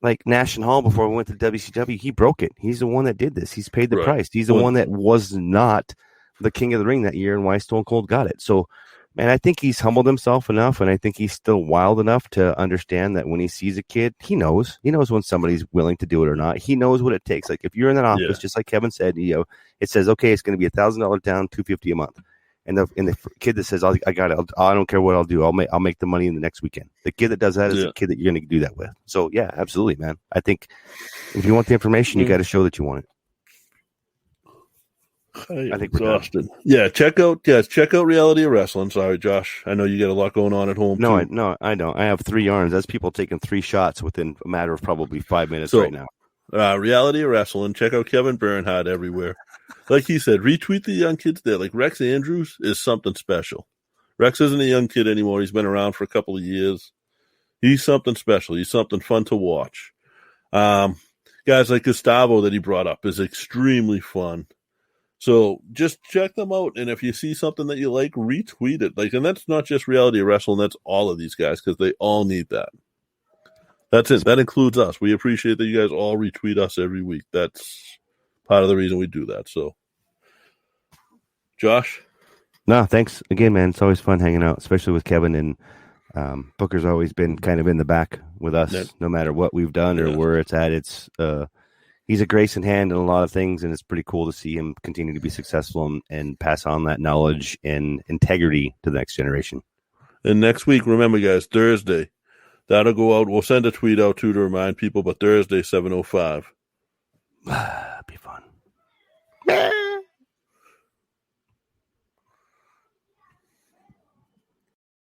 Like Nash and Hall before we went to WCW, he broke it. He's the one that did this. He's paid the price. He's the one that was not the King of the Ring that year, and why Stone Cold got it. So, man, I think he's humbled himself enough, and I think he's still wild enough to understand that when he sees a kid, he knows when somebody's willing to do it or not. He knows what it takes. Like if you're in that office, just like Kevin said, it says, okay, it's going to be $1,000 down, $250 a month. And the kid that says, I got it, I don't care what I'll do. I'll make the money in the next weekend. The kid that does that is the kid that you're going to do that with. So yeah, absolutely, man. I think if you want the information, you got to show that you want it. I think we're exhausted. Yeah, check out Reality of Wrestling. Sorry, Josh. I know you got a lot going on at home. No, too. I don't. I have 3 yarns. That's people taking 3 shots within a matter of probably 5 minutes right now. Reality of Wrestling. Check out Kevin Bernhardt everywhere. Like he said, retweet the young kids there. Like Rex Andrews is something special. Rex isn't a young kid anymore. He's been around for a couple of years. He's something special. He's something fun to watch. Guys like Gustavo that he brought up is extremely fun. So just check them out, and if you see something that you like, retweet it. Like, and that's not just Reality of Wrestling; that's all of these guys because they all need that. That's it. That includes us. We appreciate that you guys all retweet us every week. That's part of the reason we do that. So, Josh, no, thanks again, man. It's always fun hanging out, especially with Kevin, and Booker's always been kind of in the back with us, no matter what we've done or where it's at. It's he's a grace in hand in a lot of things, and it's pretty cool to see him continue to be successful and pass on that knowledge and integrity to the next generation. And next week, remember, guys, Thursday, that'll go out. We'll send a tweet out, too, to remind people, but Thursday, 7:05. Be fun.